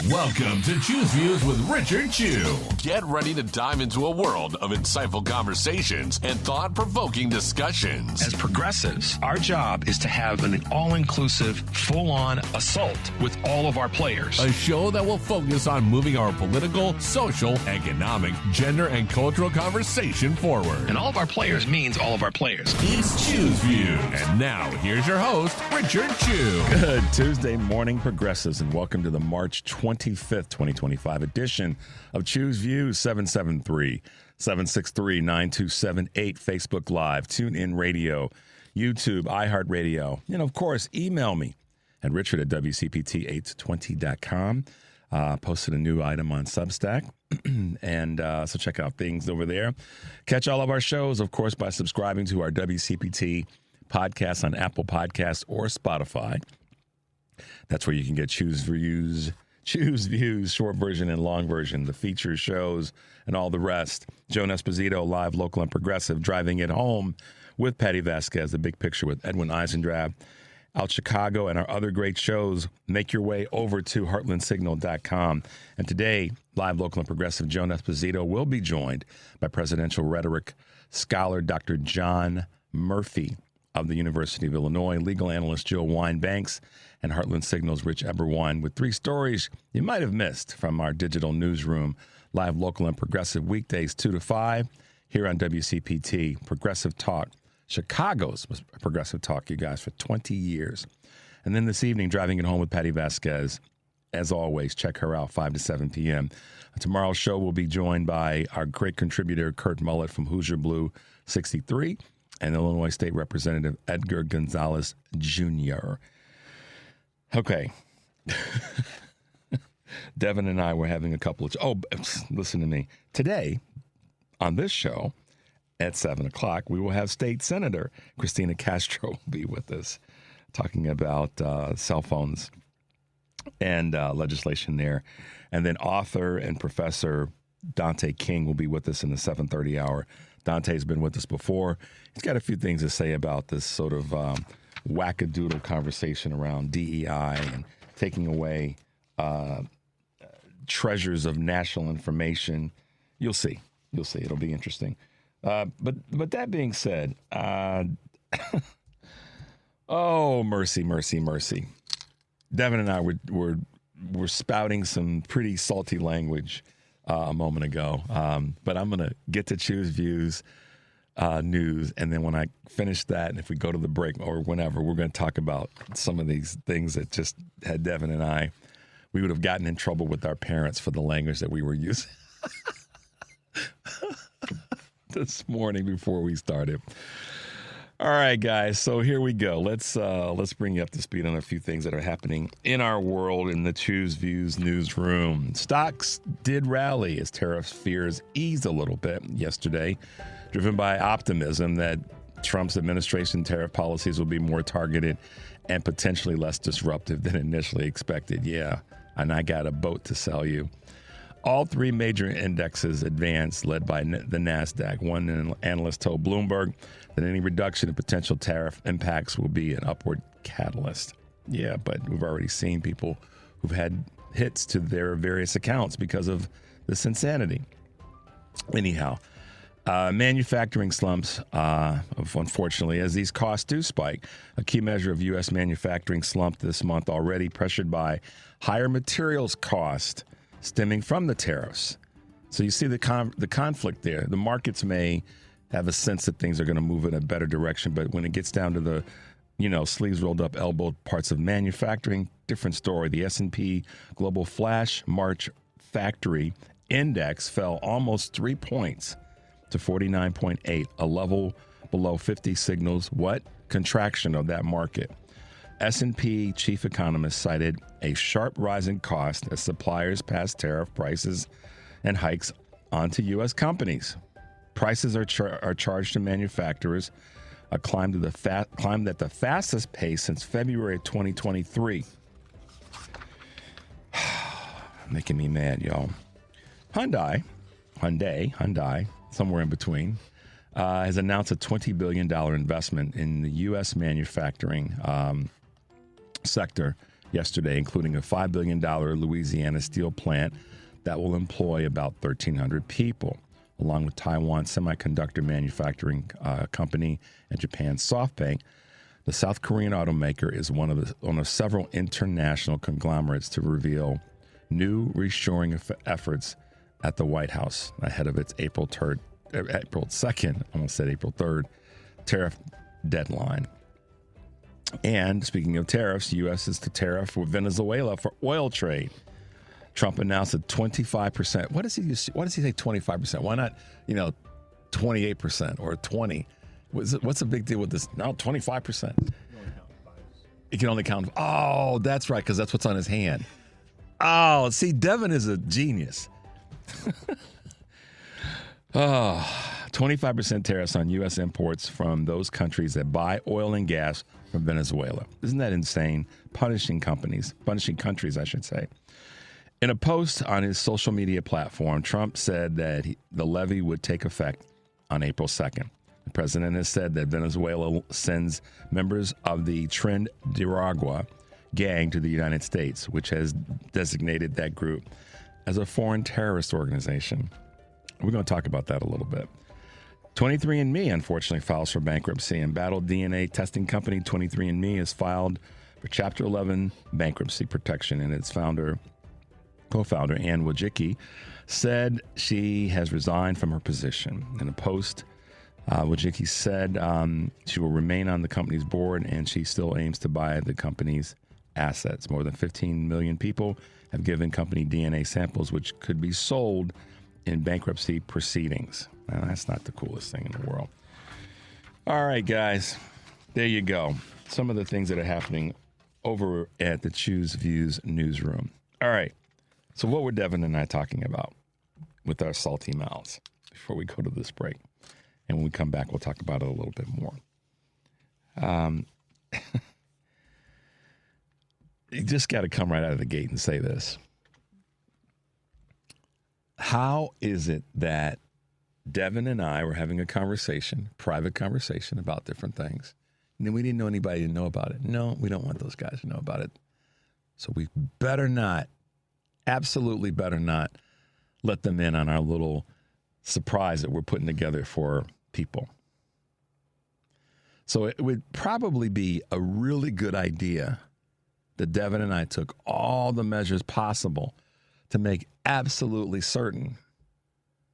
Welcome to Choose Views with Richard Chew. Get ready to dive into a world of insightful conversations and thought-provoking discussions. As progressives, our job is to have an all-inclusive, full-on assault with all of our players. A show that will focus on moving our political, social, economic, gender, and cultural conversation forward. And all of our players means all of our players. It's Choose Views. And now, here's your host, Richard Chew. Good Tuesday morning, progressives, and welcome to the March 25th, 2025 edition of Choose Views. 773-763-9278, Facebook Live, TuneIn Radio, YouTube, iHeartRadio, and of course, email me at richard@wcpt820.com. Posted a new item on Substack, and so check out things over there. Catch all of our shows, of course, by subscribing to our WCPT podcast on Apple Podcasts or Spotify. That's where you can get Choose Views, short version and long version, the feature shows, and all the rest. Joan Esposito, live, local, and progressive, driving it home with Patty Vasquez, the big picture with Edwin Eisendrath, Out Chicago, and our other great shows. Make your way over to heartlandsignal.com. And today, live, local, and progressive, Joan Esposito will be joined by presidential rhetoric scholar Dr. John Murphy of the University of Illinois, legal analyst Jill Wine-Banks, and Heartland Signal's Rich Eberwine with three stories you might have missed from our digital newsroom. Live, local, and progressive weekdays 2 to 5 here on WCPT. Progressive Talk, Chicago's Progressive Talk, you guys, for 20 years. And then this evening, driving it home with Patty Vasquez. As always, check her out, 5 to 7 p.m. Tomorrow's show will be joined by our great contributor, Kurt Mullett from Hoosier Blue 63, and Illinois State Representative Edgar Gonzalez Jr. Okay. Devin and I were having a couple of... listen to me. Today, on this show, at 7 o'clock, we will have State Senator Christina Castro be with us, talking about cell phones and legislation there. And then author and professor Dante King will be with us in the 7:30 hour. Dante's been with us before. He's got a few things to say about this sort of wackadoodle conversation around DEI and taking away treasures of national information. You'll see. It'll be interesting. But that being said, oh, mercy. Devin and I were spouting some pretty salty language a moment ago. But I'm going to get to Choose Views news. And then when I finish that, and if we go to the break or whenever, we're going to talk about some of these things that just had Devin and I, we would have gotten in trouble with our parents for the language that we were using this morning before we started. All right, guys. So here we go. Let's bring you up to speed on a few things that are happening in our world in the Choose Views newsroom. Stocks did rally as tariff fears eased a little bit yesterday, driven by optimism that Trump's administration tariff policies will be more targeted and potentially less disruptive than initially expected. Yeah, and I got a boat to sell you. All three major indexes advanced, led by the NASDAQ. One analyst told Bloomberg that any reduction in potential tariff impacts will be an upward catalyst. Yeah, but we've already seen people who've had hits to their various accounts because of this insanity. Anyhow, manufacturing slumps, unfortunately, as these costs do spike. A key measure of U.S. manufacturing slumped this month already, pressured by higher materials cost stemming from the tariffs. So you see the conflict there. The markets may have a sense that things are going to move in a better direction, but when it gets down to the, sleeves rolled up, elbowed parts of manufacturing, different story. The S&P Global Flash March Factory Index fell almost 3 points to 49.8, a level below 50 signals what? Contraction of that market. S&P chief economist cited a sharp rise in cost as suppliers pass tariff prices and hikes onto U.S. companies. Prices are charged to manufacturers, a climb at the fastest pace since February 2023. Making me mad, y'all. Hyundai, somewhere in between, has announced a $20 billion investment in the U.S. manufacturing sector yesterday, including a $5 billion Louisiana steel plant that will employ about 1,300 people, along with Taiwan Semiconductor Manufacturing Company and Japan's SoftBank. The South Korean automaker is one of several international conglomerates to reveal new reshoring efforts at the White House ahead of its April 2nd, almost said April 3rd, tariff deadline. And speaking of tariffs, U.S. is to tariff with Venezuela for oil trade. Trump announced a 25%. What does he say 25%? Why not, 28% or 20%? What's the big deal with this? No, 25%. He can only count. Oh, that's right, because that's what's on his hand. Oh, see, Devin is a genius. 25% tariffs on U.S. imports from those countries that buy oil and gas from Venezuela. Isn't that insane? Punishing countries, I should say. In a post on his social media platform, Trump said that the levy would take effect on April 2nd. The president has said that Venezuela sends members of the Tren de Aragua gang to the United States, which has designated that group as a foreign terrorist organization. We're going to talk about that a little bit. 23andMe, unfortunately, files for bankruptcy. Embattled DNA testing company 23andMe has filed for Chapter 11 bankruptcy protection, and its co-founder, Anne Wojcicki, said she has resigned from her position. In a post, Wojcicki said she will remain on the company's board, and she still aims to buy the company's assets. More than 15 million people have given company DNA samples, which could be sold in bankruptcy proceedings. Now, that's not the coolest thing in the world. All right, guys, there you go. Some of the things that are happening over at the Choose Views newsroom. All right, so what were Devin and I talking about with our salty mouths before we go to this break? And when we come back, we'll talk about it a little bit more. You just got to come right out of the gate and say this. How is it that Devin and I were having a private conversation about different things, and then we didn't know anybody to know about it? No, we don't want those guys to know about it. So we better not, absolutely better not, let them in on our little surprise that we're putting together for people. So it would probably be a really good idea that Devin and I took all the measures possible to make absolutely certain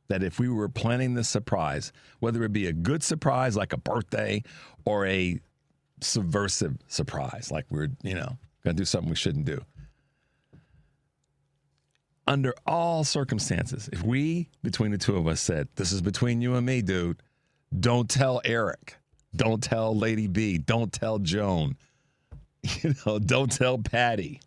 that if we were planning this surprise, whether it be a good surprise like a birthday or a subversive surprise like we're, going to do something we shouldn't do. Under all circumstances, if we, between the two of us, said, this is between you and me, dude, don't tell Eric, don't tell Lady B, don't tell Joan, don't tell Patty,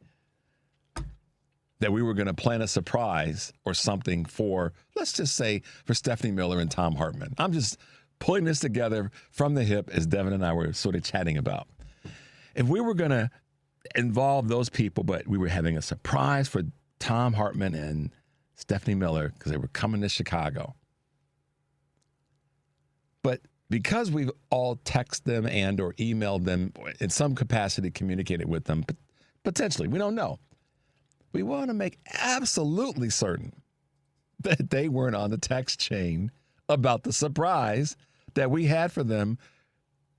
that we were going to plan a surprise or something for, let's just say, for Stephanie Miller and Tom Hartman. I'm just pulling this together from the hip as Devin and I were sort of chatting about. If we were going to involve those people, but we were having a surprise for Tom Hartman and Stephanie Miller because they were coming to Chicago. But because we've all texted them and or emailed them, or in some capacity communicated with them, potentially, we don't know. We want to make absolutely certain that they weren't on the text chain about the surprise that we had for them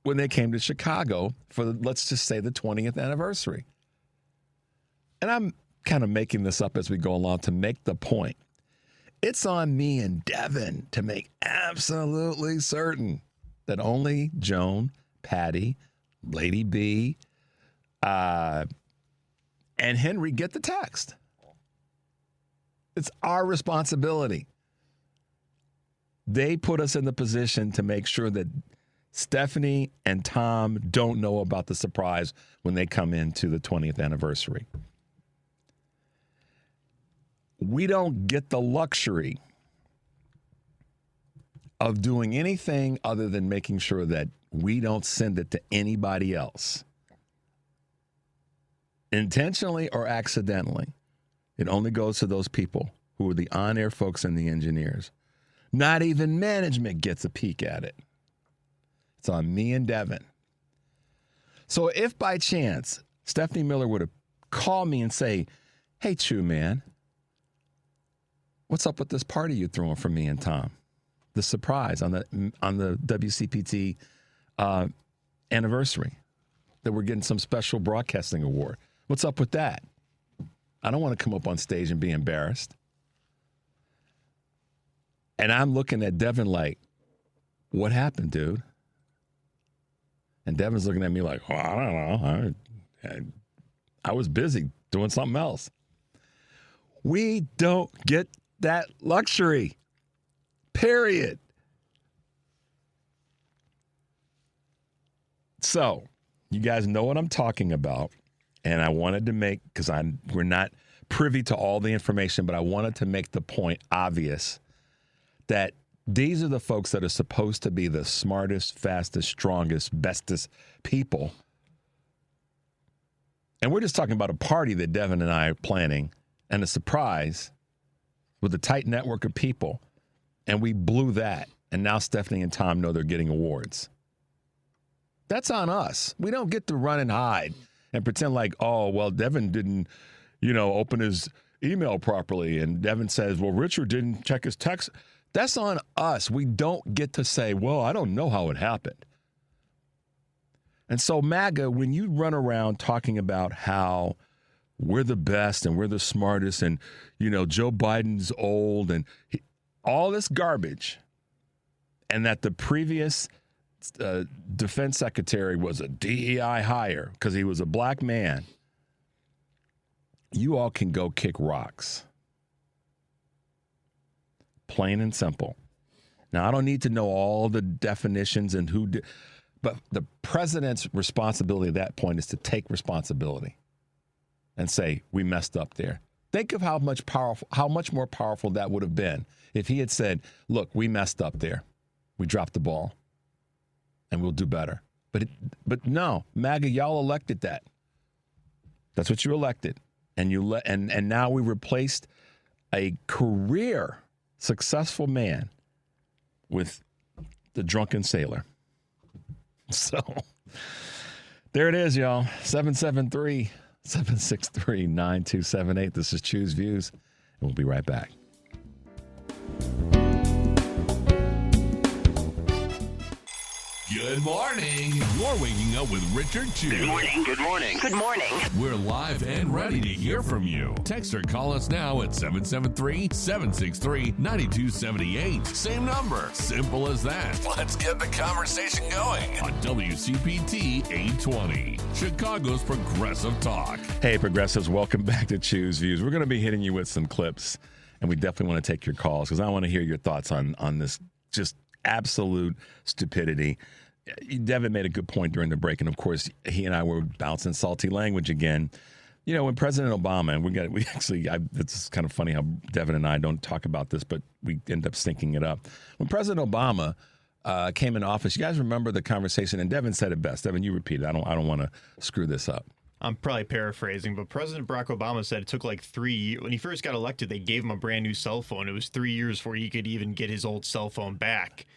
when they came to Chicago for, let's just say, the 20th anniversary. And I'm kind of making this up as we go along to make the point. It's on me and Devin to make absolutely certain that only Joan, Patty, Lady B, and Henry get the text. It's our responsibility. They put us in the position to make sure that Stephanie and Tom don't know about the surprise when they come into the 20th anniversary. We don't get the luxury of doing anything other than making sure that we don't send it to anybody else. Intentionally or accidentally, it only goes to those people who are the on-air folks and the engineers. Not even management gets a peek at it. It's on me and Devin. So if by chance Stephanie Miller would have call me and say, hey, Chew, man, what's up with this party you're throwing for me and Tom? The surprise on the WCPT anniversary that we're getting some special broadcasting award. What's up with that? I don't want to come up on stage and be embarrassed. And I'm looking at Devin like, what happened, dude? And Devin's looking at me like, well, I don't know. I was busy doing something else. We don't get that luxury. Period. So, you guys know what I'm talking about. And I wanted to make, because we're not privy to all the information, but I wanted to make the point obvious that these are the folks that are supposed to be the smartest, fastest, strongest, bestest people. And we're just talking about a party that Devin and I are planning and a surprise with a tight network of people. And we blew that. And now Stephanie and Tom know they're getting awards. That's on us. We don't get to run and hide and pretend like, oh, well, Devin didn't, open his email properly. And Devin says, well, Richard didn't check his text. That's on us. We don't get to say, well, I don't know how it happened. And so, MAGA, when you run around talking about how we're the best and we're the smartest and, Joe Biden's old and all this garbage, and that the previous defense secretary was a DEI hire because he was a black man, you all can go kick rocks. Plain and simple. Now, I don't need to know all the definitions and who did, but the president's responsibility at that point is to take responsibility and say, we messed up there. Think of how much more powerful that would have been if he had said, look, we messed up there. We dropped the ball and we'll do better. But no, MAGA, y'all elected that. That's what you elected. And and now we replaced a career successful man with the drunken sailor. So there it is, y'all. 773-763-9278. This is Choose Views, and we'll be right back. Good morning. You're waking up with Richard Chew. Good morning. Good morning. Good morning. We're live and ready to hear from you. Text or call us now at 773-763-9278. Same number. Simple as that. Let's get the conversation going on WCPT 820, Chicago's Progressive Talk. Hey, Progressives, welcome back to Choose Views. We're going to be hitting you with some clips, and we definitely want to take your calls because I want to hear your thoughts on this just absolute stupidity. Devin made a good point during the break, and of course, he and I were bouncing salty language again. When President Obama, and it's kind of funny how Devin and I don't talk about this, but we end up syncing it up. When President Obama came in office, you guys remember the conversation, and Devin said it best. Devin, you repeat it. I don't want to screw this up. I'm probably paraphrasing, but President Barack Obama said it took like 3 years. When he first got elected, they gave him a brand new cell phone. It was 3 years before he could even get his old cell phone back.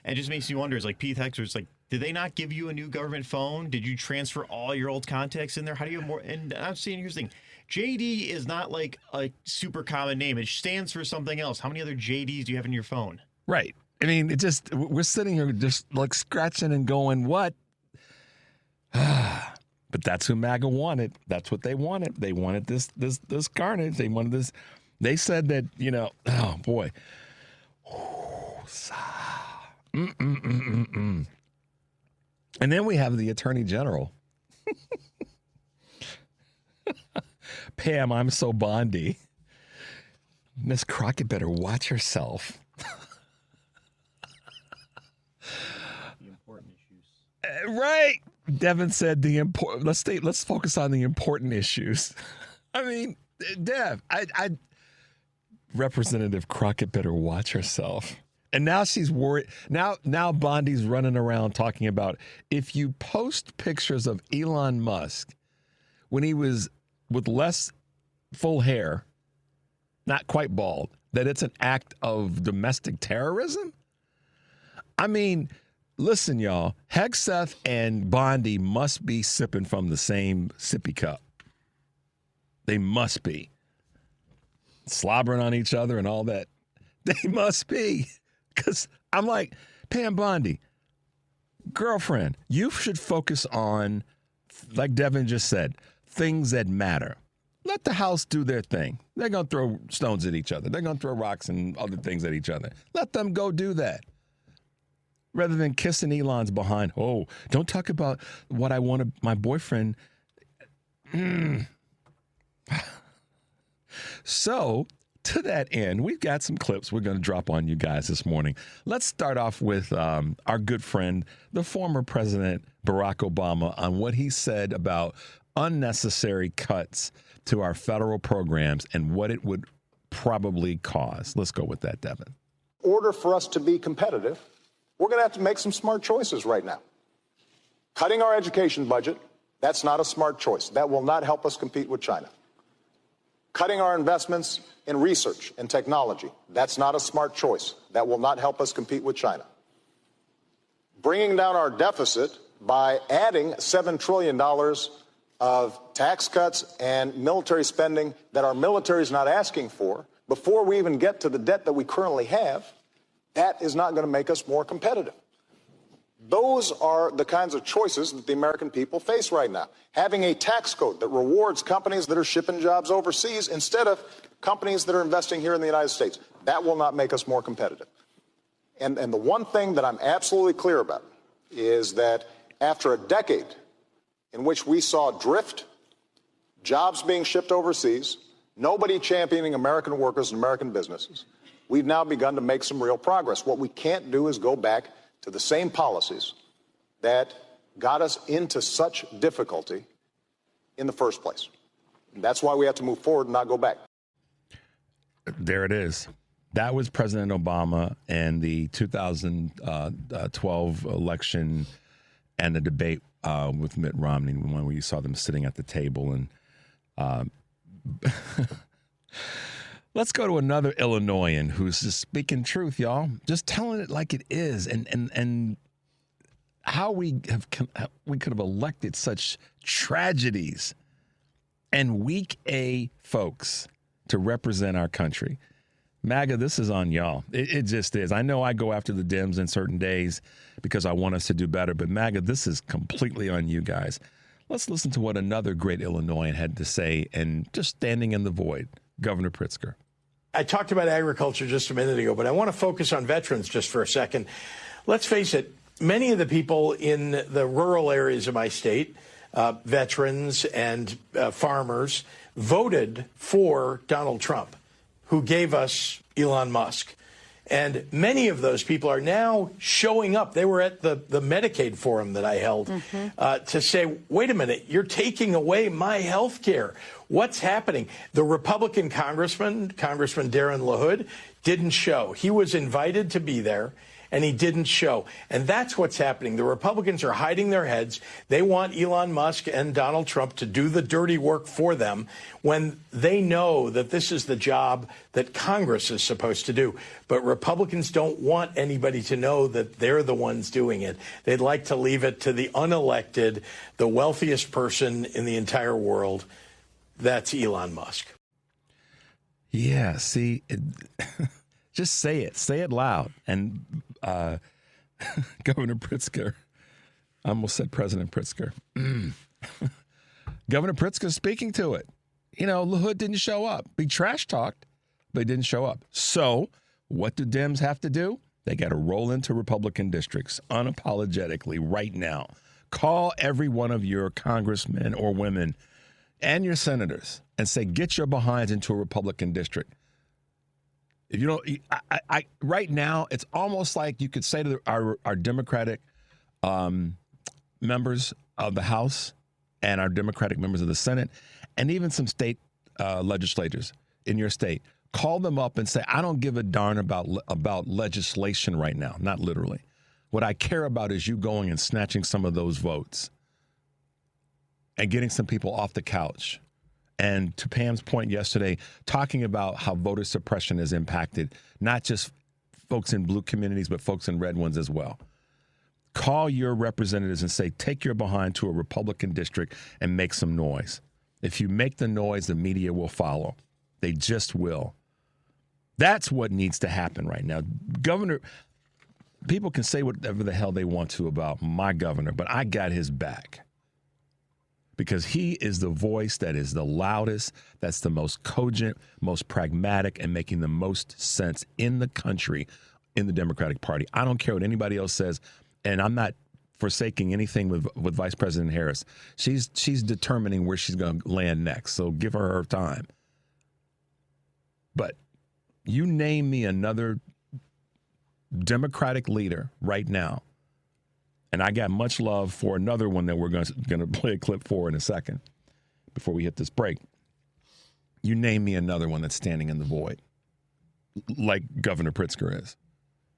And it just makes you wonder, it's like Pete Hexer's like, did they not give you a new government phone? Did you transfer all your old contacts in there? How do you have more? And I'm saying, here's the thing. JD is not like a super common name. It stands for something else. How many other JDs do you have in your phone? Right. I mean, we're sitting here just like scratching and going, what? But that's who MAGA wanted. That's what they wanted. They wanted this carnage. They wanted this. They said that, oh boy. And then we have the Attorney General. Pam, I'm so bondy. Miss Crockett better watch herself. The important issues. Right. Devin said let's focus on the important issues. I mean, Dev, Representative Crockett better watch herself. And now she's worried. Now Bondi's running around talking about if you post pictures of Elon Musk when he was with less full hair, not quite bald, that it's an act of domestic terrorism? I mean, listen, y'all, Hegseth and Bondi must be sipping from the same sippy cup. They must be. Slobbering on each other and all that. They must be. Because I'm like, Pam Bondi, girlfriend, you should focus on, like Devin just said, things that matter. Let the House do their thing. They're going to throw stones at each other. They're going to throw rocks and other things at each other. Let them go do that. Rather than kissing Elon's behind. Oh, don't talk about what I wanted my boyfriend. So, to that end, we've got some clips we're going to drop on you guys this morning. Let's start off with our good friend, the former President Barack Obama, on what he said about unnecessary cuts to our federal programs and what it would probably cause. Let's go with that, Devin. In order for us to be competitive, we're going to have to make some smart choices right now. Cutting our education budget, that's not a smart choice. That will not help us compete with China. Cutting our investments in research and technology, that's not a smart choice. That will not help us compete with China. Bringing down our deficit by adding $7 trillion of tax cuts and military spending that our military is not asking for, before we even get to the debt that we currently have, that is not going to make us more competitive. Those are the kinds of choices that the American people face right now. Having a tax code that rewards companies that are shipping jobs overseas instead of companies that are investing here in the United States, that will not make us more competitive. And the one thing that I'm absolutely clear about is that after a decade in which we saw drift, jobs being shipped overseas, nobody championing American workers and American businesses, we've now begun to make some real progress. What we can't do is go back to the same policies that got us into such difficulty in the first place. And that's why we have to move forward and not go back. There it is. That was President Obama and the 2012 election and the debate with Mitt Romney, when you saw them sitting at the table. And let's go to another Illinoisan who's just speaking truth, y'all. Just telling it like it is, and how we could have elected such tragedies and weak A folks to represent our country. MAGA, this is on y'all. It just is. I know I go after the Dems in certain days because I want us to do better, but MAGA, this is completely on you guys. Let's listen to what another great Illinoisan had to say, and just standing in the void, Governor Pritzker. I talked about agriculture just a minute ago, but I want to focus on veterans just for a second. Let's face it, many of the people in the rural areas of my state, veterans and farmers, voted for Donald Trump, who gave us Elon Musk. And many of those people are now showing up. They were at the Medicaid forum that I held to say, wait a minute, you're taking away my health care. What's happening? The Republican Congressman Darren LaHood, didn't show. He was invited to be there, and he didn't show. And that's what's happening. The Republicans are hiding their heads. They want Elon Musk and Donald Trump to do the dirty work for them when they know that this is the job that Congress is supposed to do. But Republicans don't want anybody to know that they're the ones doing it. They'd like to leave it to the unelected, the wealthiest person in the entire world. That's Elon Musk. Yeah, see, just say it. Say it loud. And Governor Pritzker, I almost said President Pritzker. Governor Pritzker speaking to it. You know, LaHood didn't show up. He trash talked, but he didn't show up. So what do Dems have to do? They got to roll into Republican districts unapologetically right now. Call every one of your congressmen or women and your senators and say, get your behinds into a Republican district. If you don't, right now, it's almost like you could say to our Democratic members of the House and our Democratic members of the Senate, and even some state legislators in your state, call them up and say, I don't give a darn about legislation right now, not literally. What I care about is you going and snatching some of those votes and getting some people off the couch. And to Pam's point yesterday, talking about how voter suppression has impacted not just folks in blue communities, but folks in red ones as well. Call your representatives and say, take your behind to a Republican district and make some noise. If you make the noise, the media will follow. They just will. That's what needs to happen right now. Governor, people can say whatever the hell they want to about my governor, but I got his back. Because he is the voice that is the loudest, that's the most cogent, most pragmatic, and making the most sense in the country, in the Democratic Party. I don't care what anybody else says, and I'm not forsaking anything with Vice President Harris. She's determining where she's going to land next, so give her time. But you name me another Democratic leader right now, and I got much love for another one that we're going to play a clip for in a second before we hit this break. You name me another one that's standing in the void like Governor Pritzker is,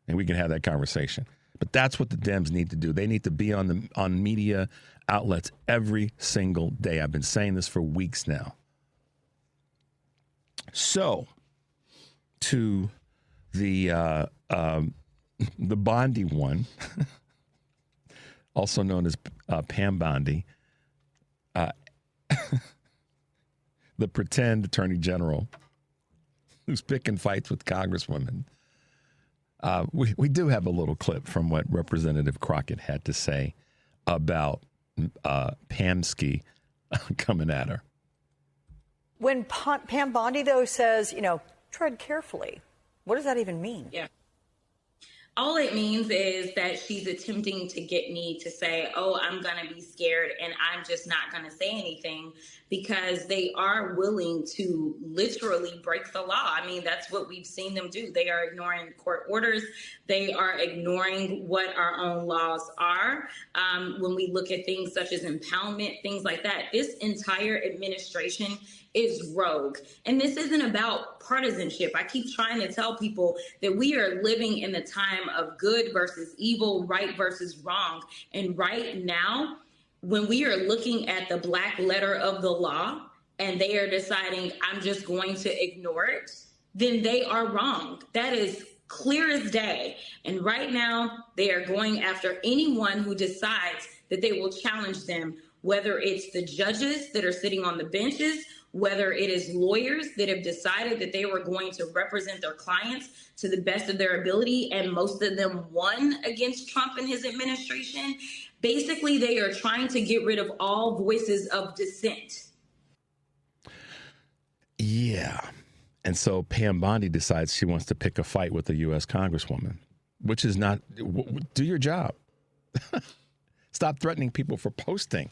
and we can have that conversation. But that's what the Dems need to do. They need to be on media outlets every single day. I've been saying this for weeks now. So, to the Bondi one, also known as Pam Bondi, the pretend attorney general who's picking fights with congresswomen. We do have a little clip from what Representative Crockett had to say about Pamsky coming at her. When Pam Bondi, though, says, tread carefully, what does that even mean? Yeah. All it means is that she's attempting to get me to say, oh, I'm going to be scared and I'm just not going to say anything, because they are willing to literally break the law. I mean, that's what we've seen them do. They are ignoring court orders. They are ignoring what our own laws are. When we look at things such as impoundment, things like that, this entire administration is rogue. And this isn't about partisanship. I keep trying to tell people that we are living in the time of good versus evil, right versus wrong. And right now, when we are looking at the black letter of the law and they are deciding, I'm just going to ignore it, then they are wrong. That is clear as day. And right now, they are going after anyone who decides that they will challenge them, whether it's the judges that are sitting on the benches, whether it is lawyers that have decided that they were going to represent their clients to the best of their ability, and most of them won against Trump and his administration. Basically, they are trying to get rid of all voices of dissent. Yeah. And so Pam Bondi decides she wants to pick a fight with a U.S. Congresswoman, which is not, do your job. Stop threatening people for posting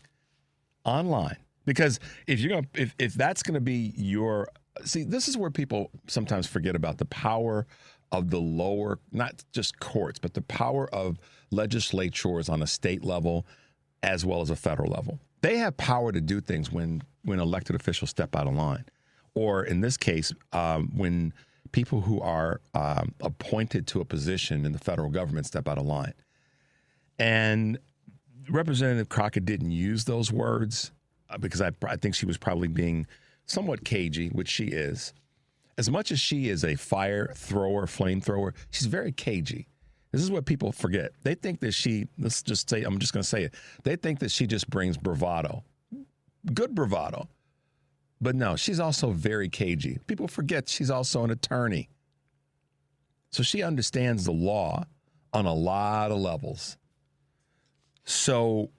online. Because if that's going to be your, see, this is where people sometimes forget about the power of the lower, not just courts, but the power of legislatures on a state level as well as a federal level. They have power to do things when elected officials step out of line. Or in this case, when people who are appointed to a position in the federal government step out of line. And Representative Crockett didn't use those words because I think she was probably being somewhat cagey, which she is. As much as she is a flamethrower, she's very cagey. This is what people forget. They think that I'm just going to say it. They think that she just brings bravado, good bravado. But no, she's also very cagey. People forget she's also an attorney. So she understands the law on a lot of levels. So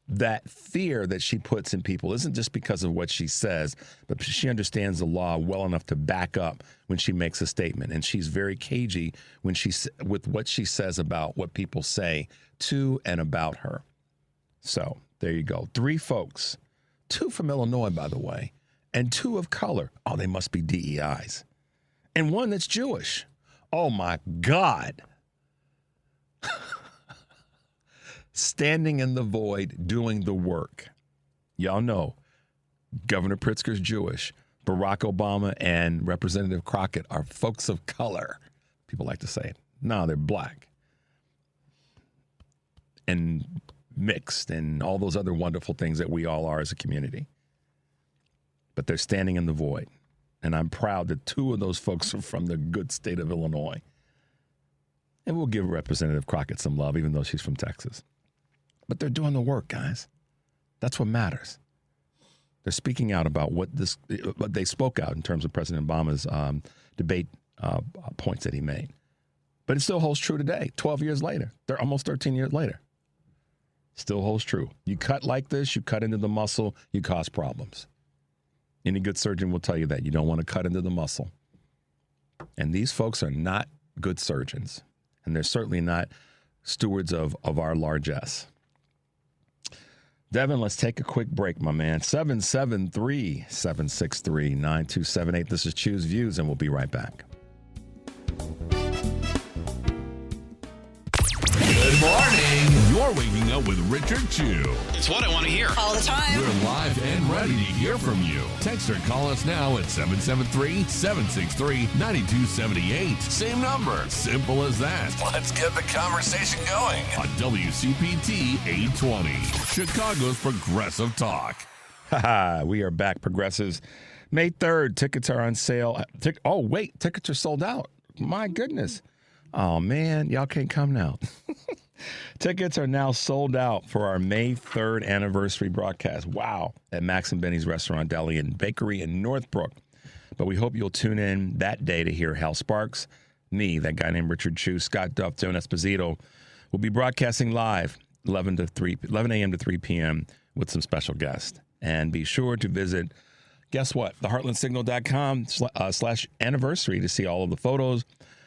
that fear that she puts in people isn't just because of what she says, but she understands the law well enough to back up when she makes a statement. And she's very cagey with what she says about what people say to and about her. So there you go. 3 folks, 2 from Illinois, by the way, and 2 of color. Oh, they must be DEIs. And 1 that's Jewish. Oh, my God. Standing in the void, doing the work. Y'all know Governor Pritzker's Jewish. Barack Obama and Representative Crockett are folks of color. People like to say it. No, they're black. And mixed and all those other wonderful things that we all are as a community. But they're standing in the void. And I'm proud that 2 of those folks are from the good state of Illinois. And we'll give Representative Crockett some love, even though she's from Texas. But they're doing the work, guys. That's what matters. They're speaking out about what they spoke out in terms of President Obama's debate points that he made. But it still holds true today, 12 years later. They're almost 13 years later. Still holds true. You cut like this, you cut into the muscle, you cause problems. Any good surgeon will tell you that. You don't want to cut into the muscle. And these folks are not good surgeons. And they're certainly not stewards of our largesse. Devin, let's take a quick break, my man. 773-763-9278. This is Choose Views, and we'll be right back. Good morning. You're waking up with Richard Chew. It's what I want to hear. All the time. We're live and ready to hear from you. Text or call us now at 773-763-9278. Same number. Simple as that. Let's get the conversation going on WCPT 820. Chicago's Progressive Talk. We are back, Progressives. May 3rd, tickets are on sale. Tickets are sold out. My goodness. Oh, man, y'all can't come now. Tickets are now sold out for our May 3rd anniversary broadcast. Wow. At Max and Benny's Restaurant, Deli, and Bakery in Northbrook. But we hope you'll tune in that day to hear Hal Sparks, me, that guy named Richard Chew, Scott Duff, Joan Esposito. We'll be broadcasting live 11 a.m. to 3 p.m. with some special guests. And be sure to visit, guess what, theheartlandsignal.com/anniversary to see all of the photos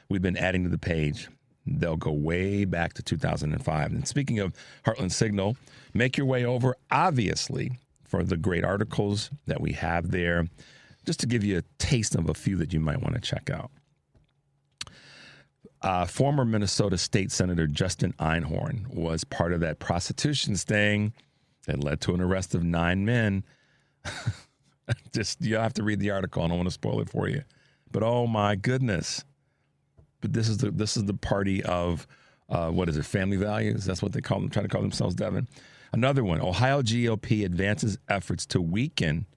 we've been adding to the page. They'll go way back to 2005. And speaking of Heartland Signal, make your way over, obviously, for the great articles that we have there, just to give you a taste of a few that you might want to check out. Former Minnesota State Senator Justin Einhorn was part of that prostitution sting that led to an arrest of 9 men. You'll have to read the article. I don't want to spoil it for you. But oh my goodness. But this is the party of, family values? That's what they try to call themselves, Devin. Another one, Ohio GOP advances efforts to weaken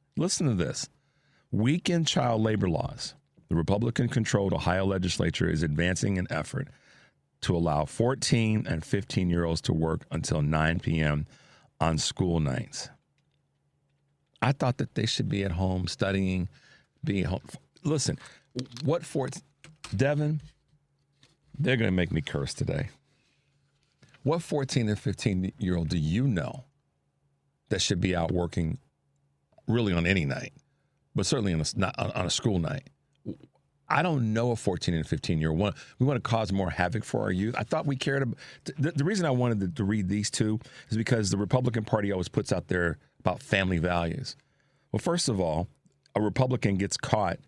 child labor laws. The Republican-controlled Ohio legislature is advancing an effort to allow 14 and 15-year-olds to work until 9 p.m. on school nights. I thought that they should be at home studying, being home. Listen, Devin, they're going to make me curse today. What 14 and 15-year-old do you know that should be out working really on any night, but certainly on a school night? I don't know a 14 and 15-year-old. We want to cause more havoc for our youth. I thought we cared about the reason I wanted to read these two is because the Republican Party always puts out there about family values. Well, first of all, a Republican gets caught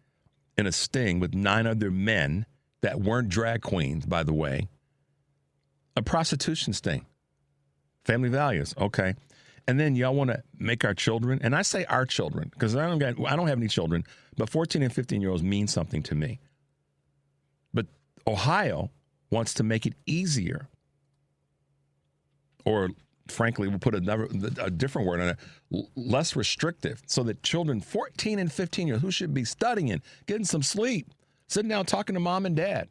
in a sting with 9 other men that weren't drag queens, by the way. A prostitution sting. Family values, okay. And then y'all want to make our children, and I say our children because I don't have any children, but 14 and 15-year-olds mean something to me. But Ohio wants to make it easier, or frankly, we'll put a different word on it, less restrictive, so that children 14 and 15 years who should be studying, getting some sleep, sitting down talking to mom and dad,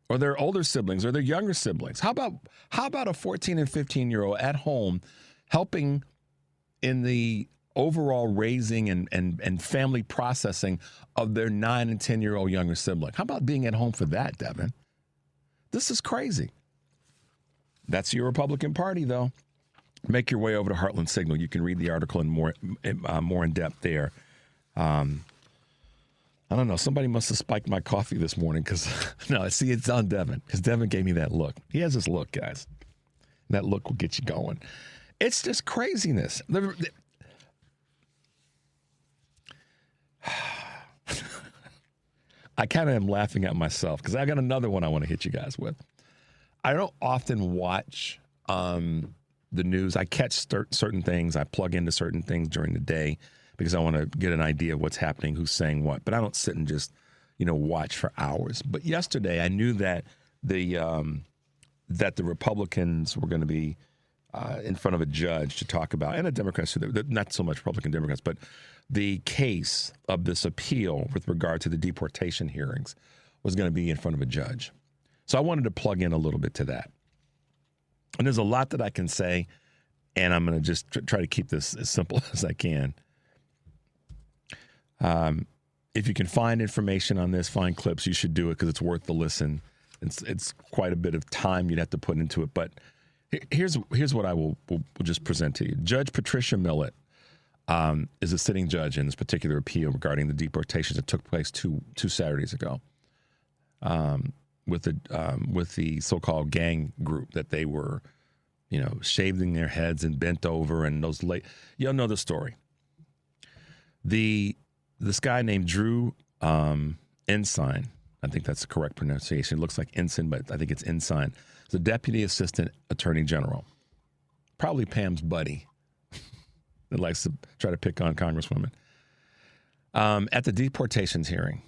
or their older siblings or their younger siblings. How about a 14 and 15-year-old at home helping in the overall raising and family processing of their 9 and 10-year-old younger sibling? How about being at home for that, Devin? This is crazy. That's your Republican Party, though. Make your way over to Heartland Signal. You can read the article in more in depth there. I don't know. Somebody must have spiked my coffee this morning because, it's on Devin because Devin gave me that look. He has this look, guys. That look will get you going. It's just craziness. I kind of am laughing at myself because I got another one I want to hit you guys with. I don't often watch the news. I catch certain things. I plug into certain things during the day because I want to get an idea of what's happening, who's saying what. But I don't sit and just, watch for hours. But yesterday I knew that the Republicans were going to be in front of a judge to talk about, and the Democrats, not so much Republican Democrats, but the case of this appeal with regard to the deportation hearings was going to be in front of a judge. So I wanted to plug in a little bit to that. And there's a lot that I can say, and I'm going to just try to keep this as simple as I can. If you can find information on this, find clips, you should do it because it's worth the listen. It's quite a bit of time you'd have to put into it. But here's what I will just present to you. Judge Patricia Millett is a sitting judge in this particular appeal regarding the deportations that took place two Saturdays ago with the so-called gang group that they were, shaving their heads and bent over and those you'll know the story. This guy named Drew Ensign, I think that's the correct pronunciation. It looks like Ensign, but I think it's Ensign. He's a Deputy Assistant Attorney General, probably Pam's buddy that likes to try to pick on Congresswomen. At the deportations hearing,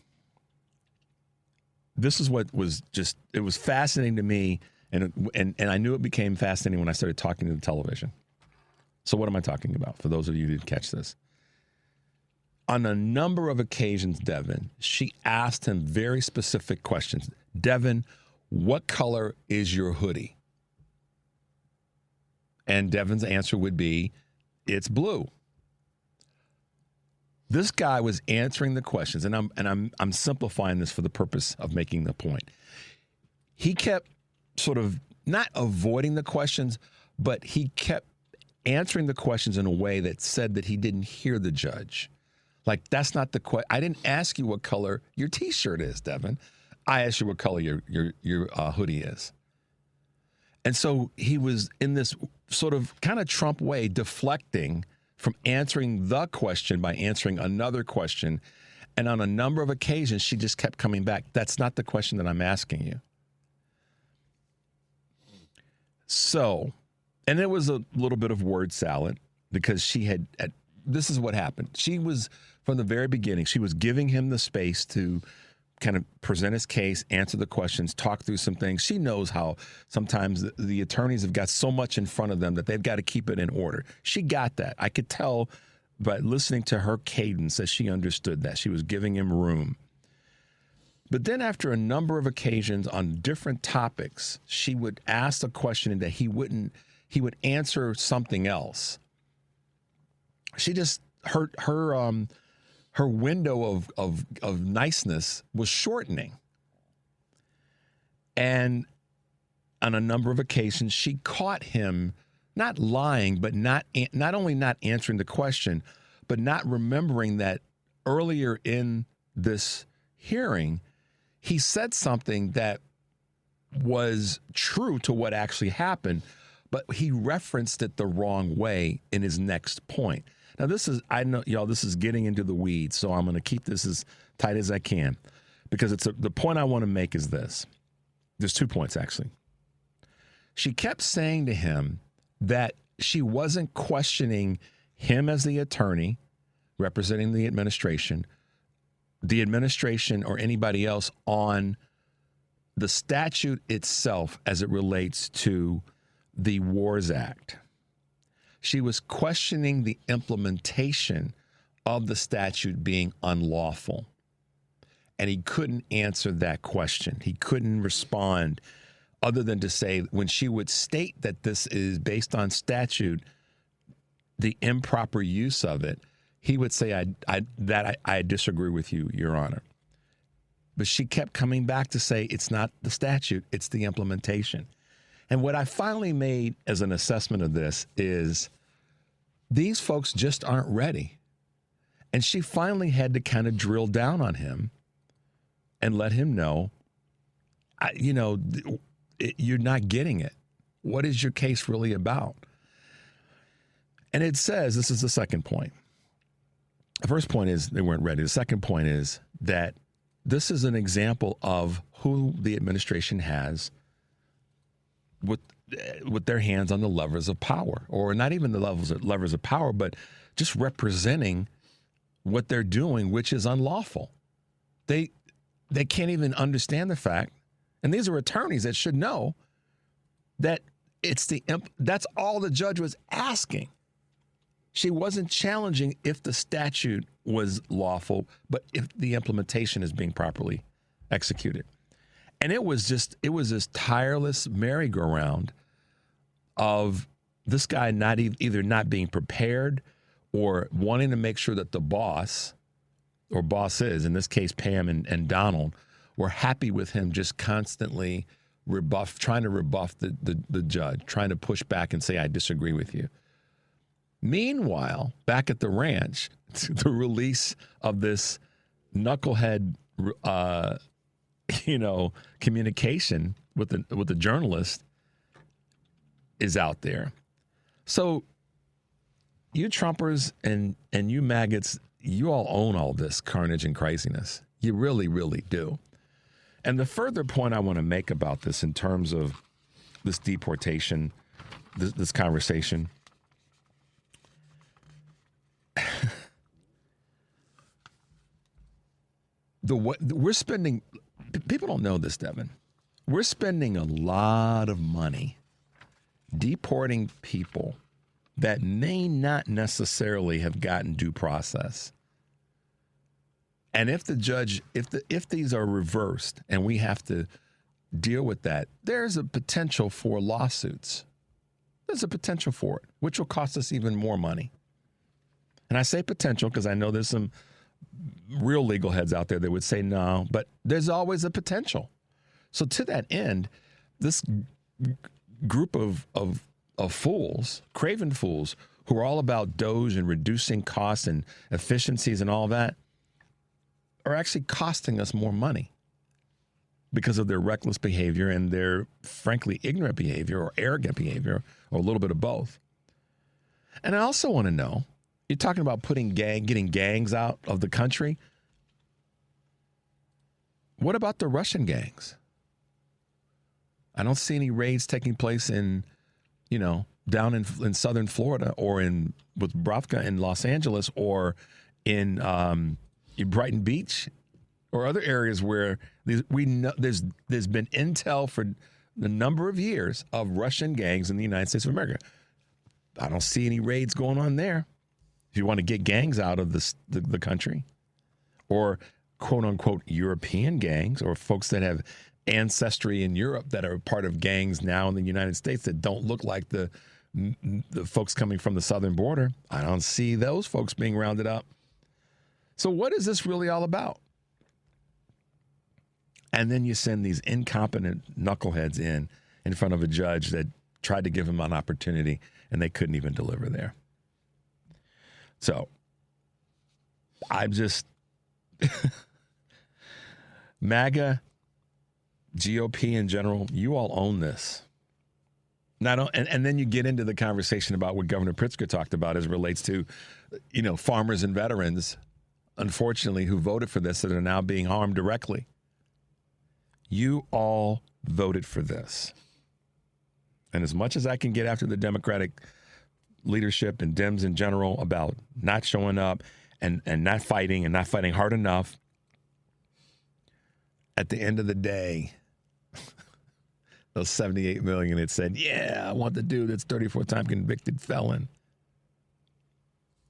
this is what was it was fascinating to me, and I knew it became fascinating when I started talking to the television. So what am I talking about, for those of you who didn't catch this? On a number of occasions, Devin, she asked him very specific questions. Devin, what color is your hoodie? And Devin's answer would be, it's blue. This guy was answering the questions, and I'm simplifying this for the purpose of making the point. He kept sort of not avoiding the questions, but he kept answering the questions in a way that said that he didn't hear the judge. Like, that's not the question. I didn't ask you what color your T-shirt is, Devin. I asked you what color your hoodie is. And so he was in this sort of kind of Trump way, deflecting from answering the question by answering another question. And on a number of occasions, she just kept coming back. That's not the question that I'm asking you. So, and it was a little bit of word salad because this is what happened. She was, from the very beginning, she was giving him the space to kind of present his case, answer the questions, talk through some things. She knows how sometimes the attorneys have got so much in front of them that they've got to keep it in order. She got that. I could tell by listening to her cadence that she understood that. She was giving him room. But then after a number of occasions on different topics, she would ask a question that he would answer something else. She just, her window of niceness was shortening. And on a number of occasions, she caught him not lying, but not only not answering the question, but not remembering that earlier in this hearing, he said something that was true to what actually happened, but he referenced it the wrong way in his next point. Now, I know, y'all, this is getting into the weeds, so I'm going to keep this as tight as I can, because the point I want to make is this. There's 2 points, actually. She kept saying to him that she wasn't questioning him as the attorney representing the administration or anybody else on the statute itself as it relates to the Wars Act. She was questioning the implementation of the statute being unlawful. And he couldn't answer that question. He couldn't respond other than to say, when she would state that this is based on statute, the improper use of it, he would say, I disagree with you, Your Honor. But she kept coming back to say, it's not the statute, it's the implementation. And what I finally made as an assessment of this is these folks just aren't ready. And she finally had to kind of drill down on him and let him know, you're not getting it. What is your case really about? And it says, this is the second point. The first point is they weren't ready. The second point is that this is an example of who the administration has with their hands on the levers of power, or not even the levers of power, but just representing what they're doing, which is unlawful. They can't even understand the fact, and these are attorneys that should know that that's all the judge was asking. She wasn't challenging if the statute was lawful, but if the implementation is being properly executed. And it was this tireless merry-go-round of this guy either not being prepared or wanting to make sure that the boss or bosses, in this case Pam and Donald, were happy with him just constantly trying to rebuff the judge, trying to push back and say, I disagree with you. Meanwhile, back at the ranch, the release of this knucklehead, communication with the journalist is out there. So you Trumpers and you maggots, you all own all this carnage and craziness. You really, really do. And the further point I want to make about this in terms of this deportation, this conversation, we're spending, people don't know this, Devin, we're spending a lot of money deporting people that may not necessarily have gotten due process. And if the judge, if these are reversed and we have to deal with that, there's a potential for lawsuits. There's a potential for it, which will cost us even more money. And I say potential because I know there's some real legal heads out there that would say no, but there's always a potential. So to that end, this group of fools, craven fools, who are all about DOGE and reducing costs and efficiencies and all that, are actually costing us more money because of their reckless behavior and their, frankly, ignorant behavior or arrogant behavior, or a little bit of both. And I also want to know, you're talking about getting gangs out of the country. What about the Russian gangs? I don't see any raids taking place in, down in southern Florida or with Bravka in Los Angeles or in Brighton Beach or other areas where we know there's been intel for a number of years of Russian gangs in the United States of America. I don't see any raids going on there. If you want to get gangs out of the country, or quote unquote European gangs, or folks that have ancestry in Europe that are part of gangs now in the United States that don't look like the folks coming from the southern border, I don't see those folks being rounded up. So what is this really all about? And then you send these incompetent knuckleheads in front of a judge that tried to give them an opportunity, and they couldn't even deliver there. So I'm just MAGA, GOP in general, you all own this. And then you get into the conversation about what Governor Pritzker talked about as it relates to, farmers and veterans, unfortunately, who voted for this that are now being harmed directly. You all voted for this. And as much as I can get after the Democratic leadership and Dems in general about not showing up and not fighting hard enough, at the end of the day, those 78 million that said, yeah, I want the dude that's 34-time convicted felon.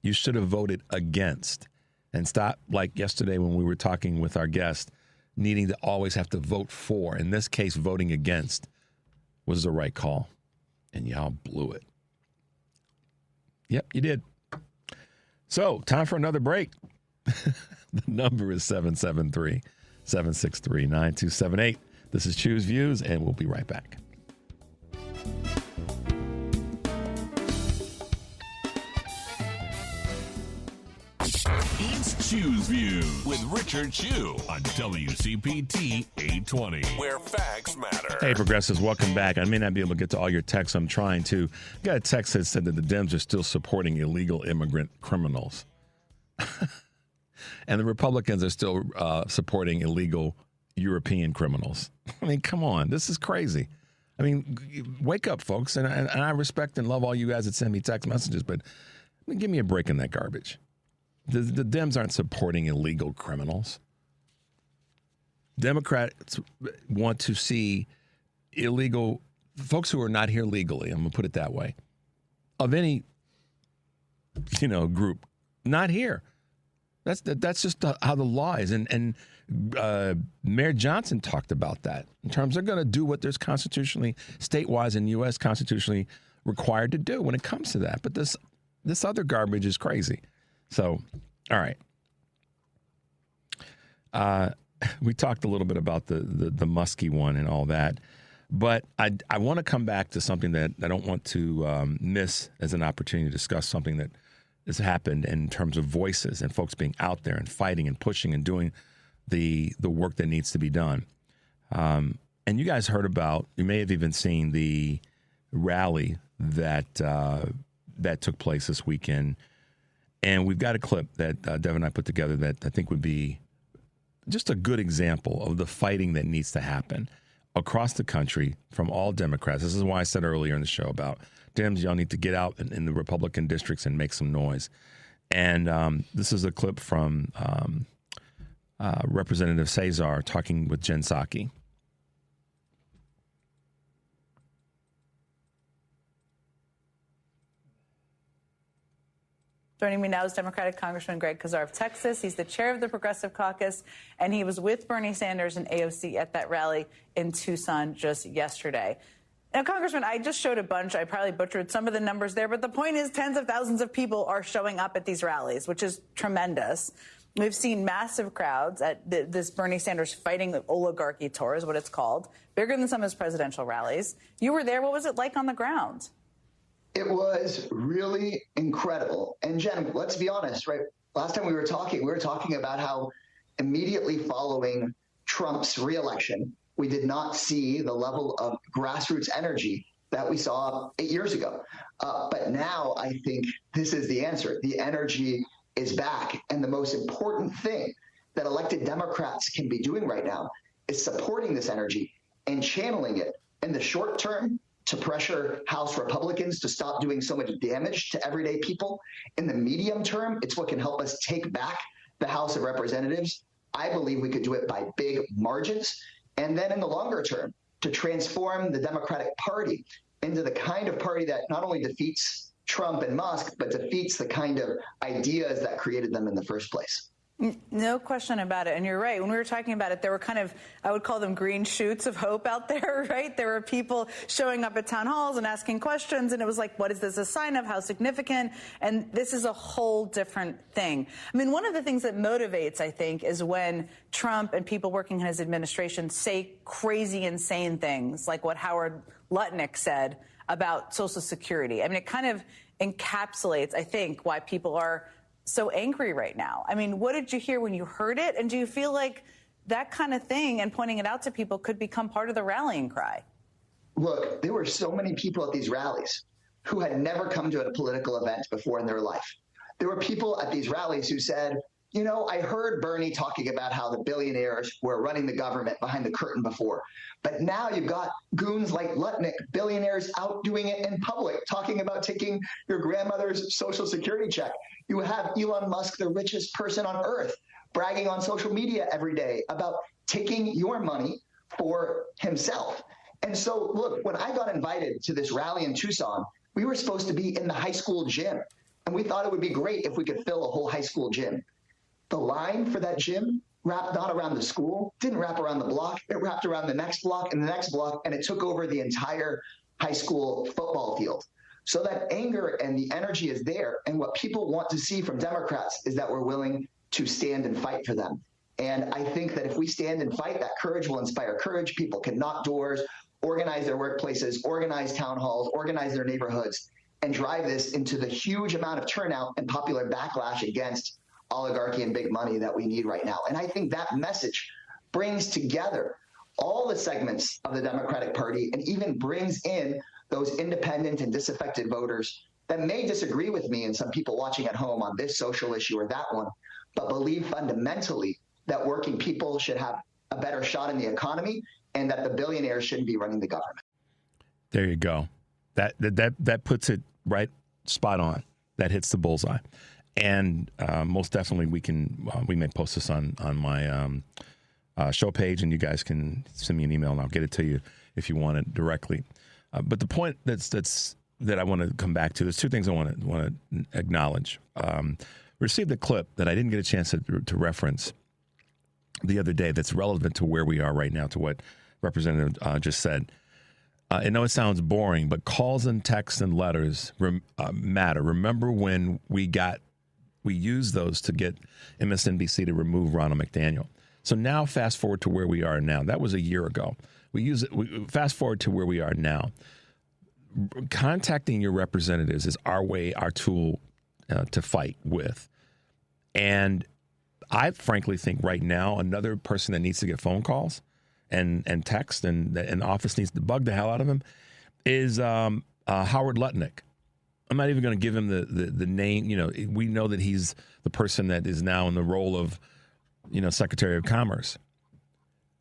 You should have voted against, and stop, like yesterday when we were talking with our guest, needing to always have to vote for. In this case, voting against was the right call, and y'all blew it. Yep, you did. So, time for another break. The number is 773-763-9278. This is Choose Views, and we'll be right back. It's Choose Views with Richard Chu on WCPT 820, where facts matter. Hey, progressives, welcome back. I may not be able to get to all your texts. I'm trying to. I got a text that said that the Dems are still supporting illegal immigrant criminals. And the Republicans are still supporting illegal European criminals. I mean, come on. This is crazy. I mean, wake up, folks. And I respect and love all you guys that send me text messages, but give me a break in that garbage. The Dems aren't supporting illegal criminals. Democrats want to see illegal folks who are not here legally, I'm going to put it that way, of any, group, not here. That's just how the law is. And Mayor Johnson talked about that in terms they're going to do what there's constitutionally, state-wise and U.S. constitutionally required to do when it comes to that. But this other garbage is crazy. So, all right. We talked a little bit about the Muskie one and all that, but I want to come back to something that I don't want to miss as an opportunity to discuss something that has happened in terms of voices and folks being out there and fighting and pushing and doing the work that needs to be done. And you guys heard about, you may have even seen the rally that took place this weekend. And we've got a clip that Devin and I put together that I think would be just a good example of the fighting that needs to happen across the country from all Democrats. This is why I said earlier in the show about Dems, y'all need to get out in the Republican districts and make some noise. And this is a clip from Representative Cesar talking with Jen Psaki. Joining me now is Democratic Congressman Greg Casar of Texas. He's the chair of the Progressive Caucus, and he was with Bernie Sanders and AOC at that rally in Tucson just yesterday. Now, Congressman, I just showed a bunch. I probably butchered some of the numbers there, but the point is tens of thousands of people are showing up at these rallies, which is tremendous. We've seen massive crowds at this Bernie Sanders Fighting the Oligarchy Tour is what it's called, bigger than some of his presidential rallies. You were there. What was it like on the ground? It was really incredible. And Jen, let's be honest, right? Last time we were talking about how immediately following Trump's reelection, we did not see the level of grassroots energy that we saw 8 years ago. But now I think this is the answer. The energy is back. And the most important thing that elected Democrats can be doing right now is supporting this energy and channeling it in the short term to pressure House Republicans to stop doing so much damage to everyday people. In the medium term, it's what can help us take back the House of Representatives. I believe we could do it by big margins. And then in the longer term, to transform the Democratic Party into the kind of party that not only defeats Trump and Musk, but defeats the kind of ideas that created them in the first place. No question about it. And you're right. When we were talking about it, there were kind of, I would call them green shoots of hope out there, right? There were people showing up at town halls and asking questions. And it was like, what is this a sign of? How significant? And this is a whole different thing. I mean, one of the things that motivates, I think, is when Trump and people working in his administration say crazy, insane things like what Howard Lutnick said about Social Security. I mean, it kind of encapsulates, I think, why people are so angry right now. I mean, what did you hear when you heard it? And do you feel like that kind of thing and pointing it out to people could become part of the rallying cry? Look, there were so many people at these rallies who had never come to a political event before in their life. There were people at these rallies who said, you know, I heard Bernie talking about how the billionaires were running the government behind the curtain before. But now you've got goons like Lutnick, billionaires out doing it in public, talking about taking your grandmother's Social Security check. You have Elon Musk, the richest person on earth, bragging on social media every day about taking your money for himself. And so, look, when I got invited to this rally in Tucson, we were supposed to be in the high school gym. And we thought it would be great if we could fill a whole high school gym. The line for that gym wrapped not around the school, didn't wrap around the block. It wrapped around the next block and the next block, and it took over the entire high school football field. So that anger and the energy is there. And what people want to see from Democrats is that we're willing to stand and fight for them. And I think that if we stand and fight, that courage will inspire courage. People can knock doors, organize their workplaces, organize town halls, organize their neighborhoods, and drive this into the huge amount of turnout and popular backlash against oligarchy and big money that we need right now. And I think that message brings together all the segments of the Democratic Party and even brings in those independent and disaffected voters that may disagree with me and some people watching at home on this social issue or that one, but believe fundamentally that working people should have a better shot in the economy and that the billionaires shouldn't be running the government. There you go. That puts it right spot on. That hits the bullseye. And most definitely we may post this on my show page, and you guys can send me an email and I'll get it to you if you want it directly. But the point that I want to come back to, there's two things I want to acknowledge. Received a clip that I didn't get a chance to reference the other day that's relevant to where we are right now, to what Representative just said. I know it sounds boring, but calls and texts and letters matter. Remember when we used those to get MSNBC to remove Ronald McDaniel. So now fast forward to where we are now. That was a year ago. We fast forward to where we are now. Contacting your representatives is our way, our tool to fight with. And I frankly think right now another person that needs to get phone calls and text and the office needs to bug the hell out of him is Howard Lutnick. I'm not even going to give him the name. You know, we know that he's the person that is now in the role of, you know, Secretary of Commerce.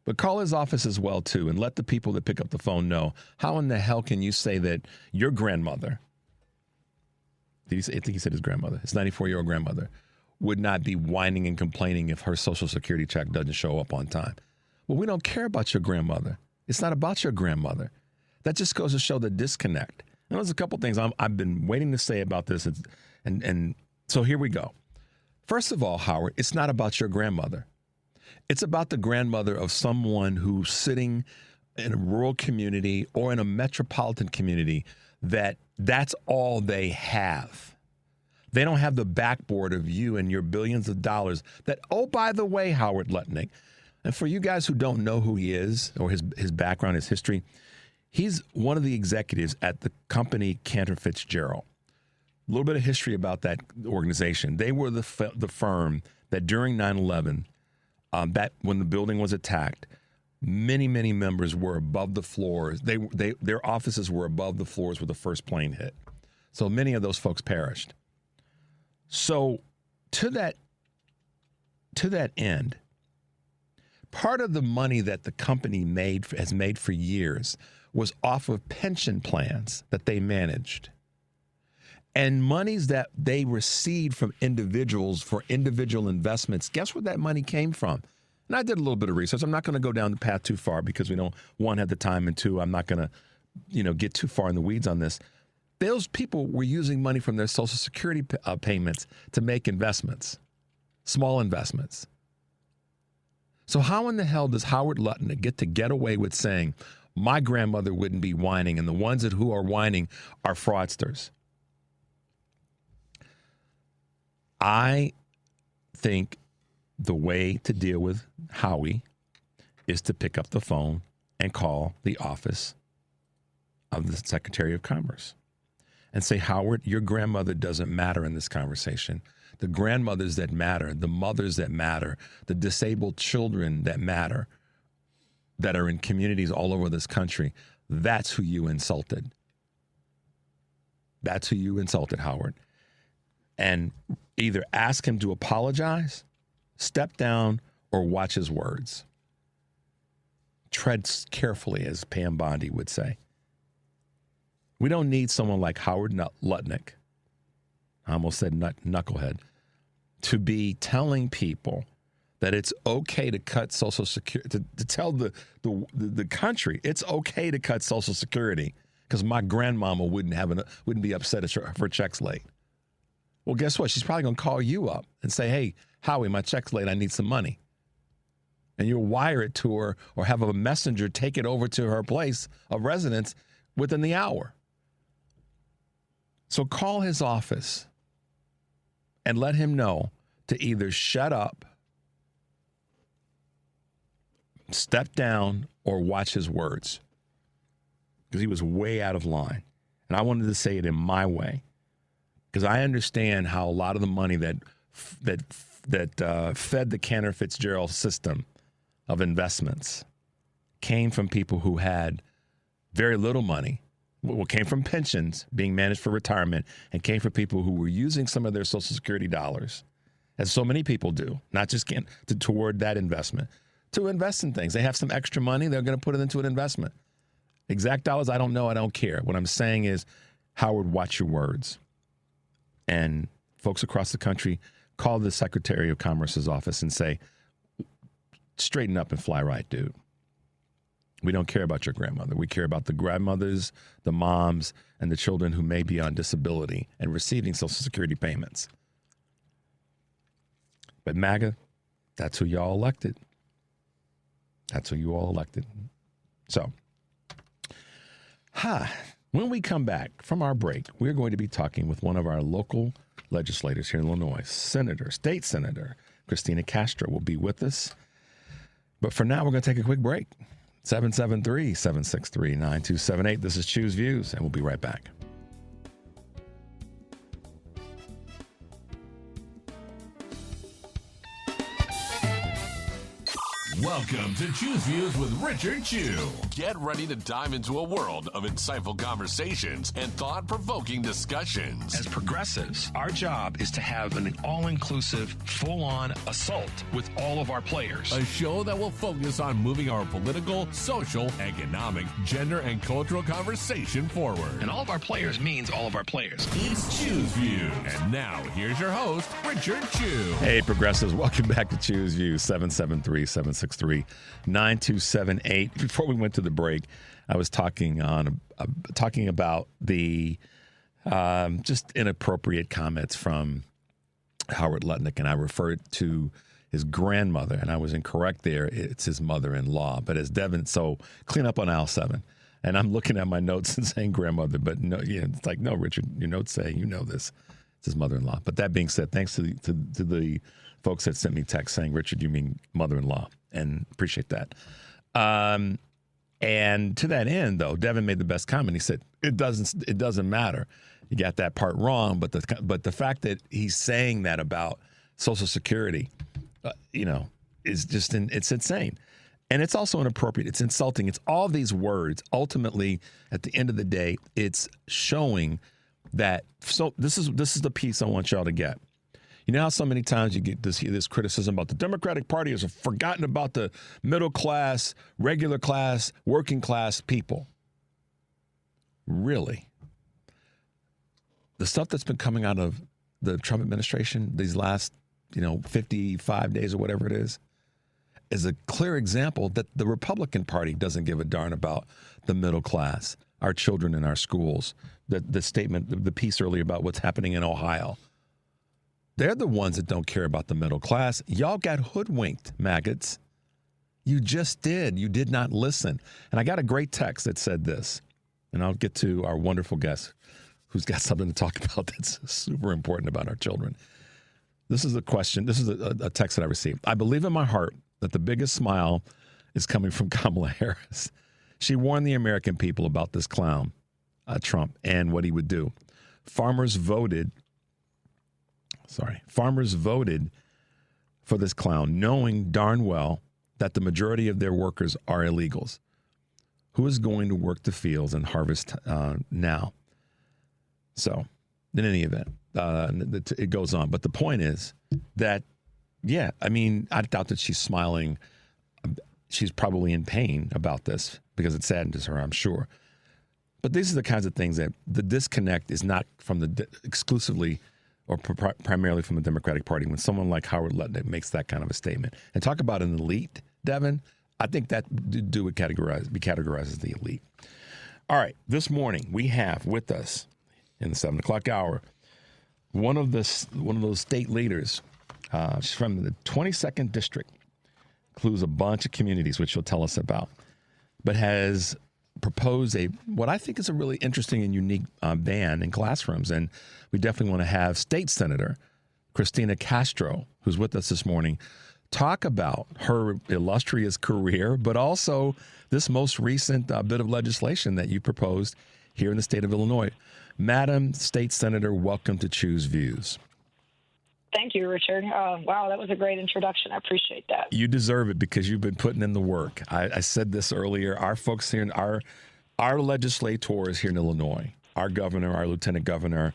But call his office as well, too, and let the people that pick up the phone know. How in the hell can you say that your grandmother, I think he said his grandmother, his 94-year-old grandmother, would not be whining and complaining if her Social Security check doesn't show up on time? Well, we don't care about your grandmother. It's not about your grandmother. That just goes to show the disconnect. And there's a couple things I've been waiting to say about this, and so here we go. First of all, Howard, it's not about your grandmother. It's about the grandmother of someone who's sitting in a rural community or in a metropolitan community that's all they have. They don't have the backboard of you and your billions of dollars that, oh, by the way, Howard Lutnick, and for you guys who don't know who he is or his background, his history, he's one of the executives at the company Cantor Fitzgerald. A little bit of history about that organization. They were the firm that during 9/11, that when the building was attacked, many members were above the floors. Their offices were above the floors where the first plane hit. So many of those folks perished. So to that end, part of the money that the company has made for years was off of pension plans that they managed. And monies that they received from individuals for individual investments, guess where that money came from? And I did a little bit of research. I'm not going to go down the path too far because we don't, one, have the time, and two, I'm not going to, get too far in the weeds on this. Those people were using money from their Social Security payments to make investments, small investments. So how in the hell does Howard Lutnick get away with saying, my grandmother wouldn't be whining, and the ones who are whining are fraudsters? I think the way to deal with Howie is to pick up the phone and call the office of the Secretary of Commerce and say, Howard, your grandmother doesn't matter in this conversation. The grandmothers that matter, the mothers that matter, the disabled children that matter, that are in communities all over this country, that's who you insulted. That's who you insulted, Howard. And either ask him to apologize, step down, or watch his words. Tread carefully, as Pam Bondi would say. We don't need someone like Howard Lutnick, I almost said knucklehead, to be telling people that it's okay to cut Social Security, to tell the country it's okay to cut Social Security because my grandmama wouldn't be upset if her check's late. Well, guess what? She's probably going to call you up and say, hey, Howie, my check's late. I need some money. And you'll wire it to her or have a messenger take it over to her place of residence within the hour. So call his office and let him know to either shut up, step down, or watch his words. Because he was way out of line. And I wanted to say it in my way. Because I understand how a lot of the money that fed the Cantor Fitzgerald system of investments came from people who had very little money. Well, came from pensions being managed for retirement, and came from people who were using some of their Social Security dollars, as so many people do, not just toward that investment, to invest in things. They have some extra money, they're going to put it into an investment. Exact dollars, I don't know, I don't care. What I'm saying is, Howard, watch your words. And folks across the country, call the Secretary of Commerce's office and say, straighten up and fly right, dude. We don't care about your grandmother. We care about the grandmothers, the moms, and the children who may be on disability and receiving Social Security payments. But MAGA, that's who y'all elected. That's who you all elected. So, when we come back from our break, we're going to be talking with one of our local legislators here in Illinois, State Senator Christina Castro will be with us. But for now, we're going to take a quick break. 773-763-9278. This is Choose Views, and we'll be right back. Welcome to Choose Views with Richard Chu. Get ready to dive into a world of insightful conversations and thought-provoking discussions. As progressives, our job is to have an all-inclusive, full-on assault with all of our players. A show that will focus on moving our political, social, economic, gender, and cultural conversation forward. And all of our players means all of our players. It's Choose Views. And now, here's your host, Richard Chu. Hey, progressives, welcome back to Choose Views, 773-763-9278. Before we went to the break, I was talking about the just inappropriate comments from Howard Lutnick, and I referred to his grandmother, and I was incorrect there. It's his mother-in-law. But as Devin, so clean up on aisle 7. And I'm looking at my notes and saying grandmother, but no, it's like, no, Richard, your notes say you know this. It's his mother-in-law. But that being said, thanks to the folks that sent me text saying, Richard, you mean mother-in-law, and appreciate that. And to that end, though, Devin made the best comment. He said, it doesn't matter. You got that part wrong, but the fact that he's saying that about Social Security, is just it's insane. And it's also inappropriate. It's insulting. It's all these words. Ultimately, at the end of the day, it's showing that. So this is the piece I want y'all to get. You know how so many times you get this criticism about the Democratic Party has forgotten about the middle class, regular class, working class people. Really? The stuff that's been coming out of the Trump administration these last, 55 days or whatever it is a clear example that the Republican Party doesn't give a darn about the middle class, our children in our schools, the statement, the piece earlier about what's happening in Ohio. They're the ones that don't care about the middle class. Y'all got hoodwinked, maggots. You just did. You did not listen. And I got a great text that said this, and I'll get to our wonderful guest who's got something to talk about that's super important about our children. This is a question. This is a text that I received. I believe in my heart that the biggest smile is coming from Kamala Harris. She warned the American people about this clown, Trump, and what he would do. Farmers voted for this clown, knowing darn well that the majority of their workers are illegals. Who is going to work the fields and harvest now? So, in any event, it goes on. But the point is that, I doubt that she's smiling. She's probably in pain about this because it saddens her, I'm sure. But these are the kinds of things that the disconnect is not from exclusively or primarily from the Democratic Party. When someone like Howard Lutnick makes that kind of a statement, and talk about an elite, Devin, I think that would be categorized as the elite. All right, this morning we have with us in the 7 o'clock hour one of those state leaders. She's from the 22nd district, includes a bunch of communities, which she'll tell us about, but has proposed what I think is a really interesting and unique ban in classrooms. And we definitely want to have State Senator Cristina Castro, who's with us this morning, talk about her illustrious career, but also this most recent bit of legislation that you proposed here in the state of Illinois. Madam State Senator, welcome to Choose Views. Thank you, Richard. Wow, that was a great introduction. I appreciate that. You deserve it because you've been putting in the work. I said this earlier. Our folks here, our legislators here in Illinois, our governor, our lieutenant governor,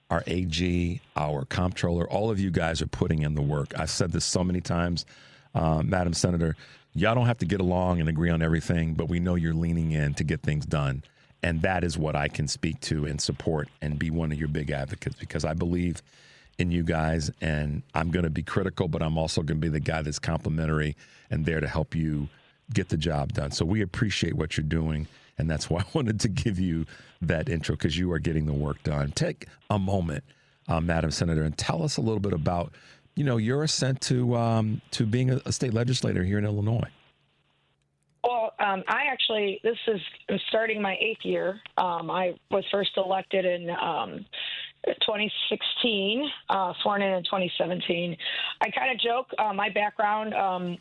our AG, our comptroller, all of you guys are putting in the work. I've said this so many times, Madam Senator, y'all don't have to get along and agree on everything, but we know you're leaning in to get things done. And that is what I can speak to and support and be one of your big advocates, because I believe in you guys, and I'm going to be critical, but I'm also going to be the guy that's complimentary and there to help you get the job done. So we appreciate what you're doing, and that's why I wanted to give you that intro, because you are getting the work done. Take a moment, Madam Senator, and tell us a little bit about, your ascent to being a state legislator here in Illinois. Well, I'm starting my 8th year. I was first elected in 2016, sworn in 2017. I kind of joke, my background,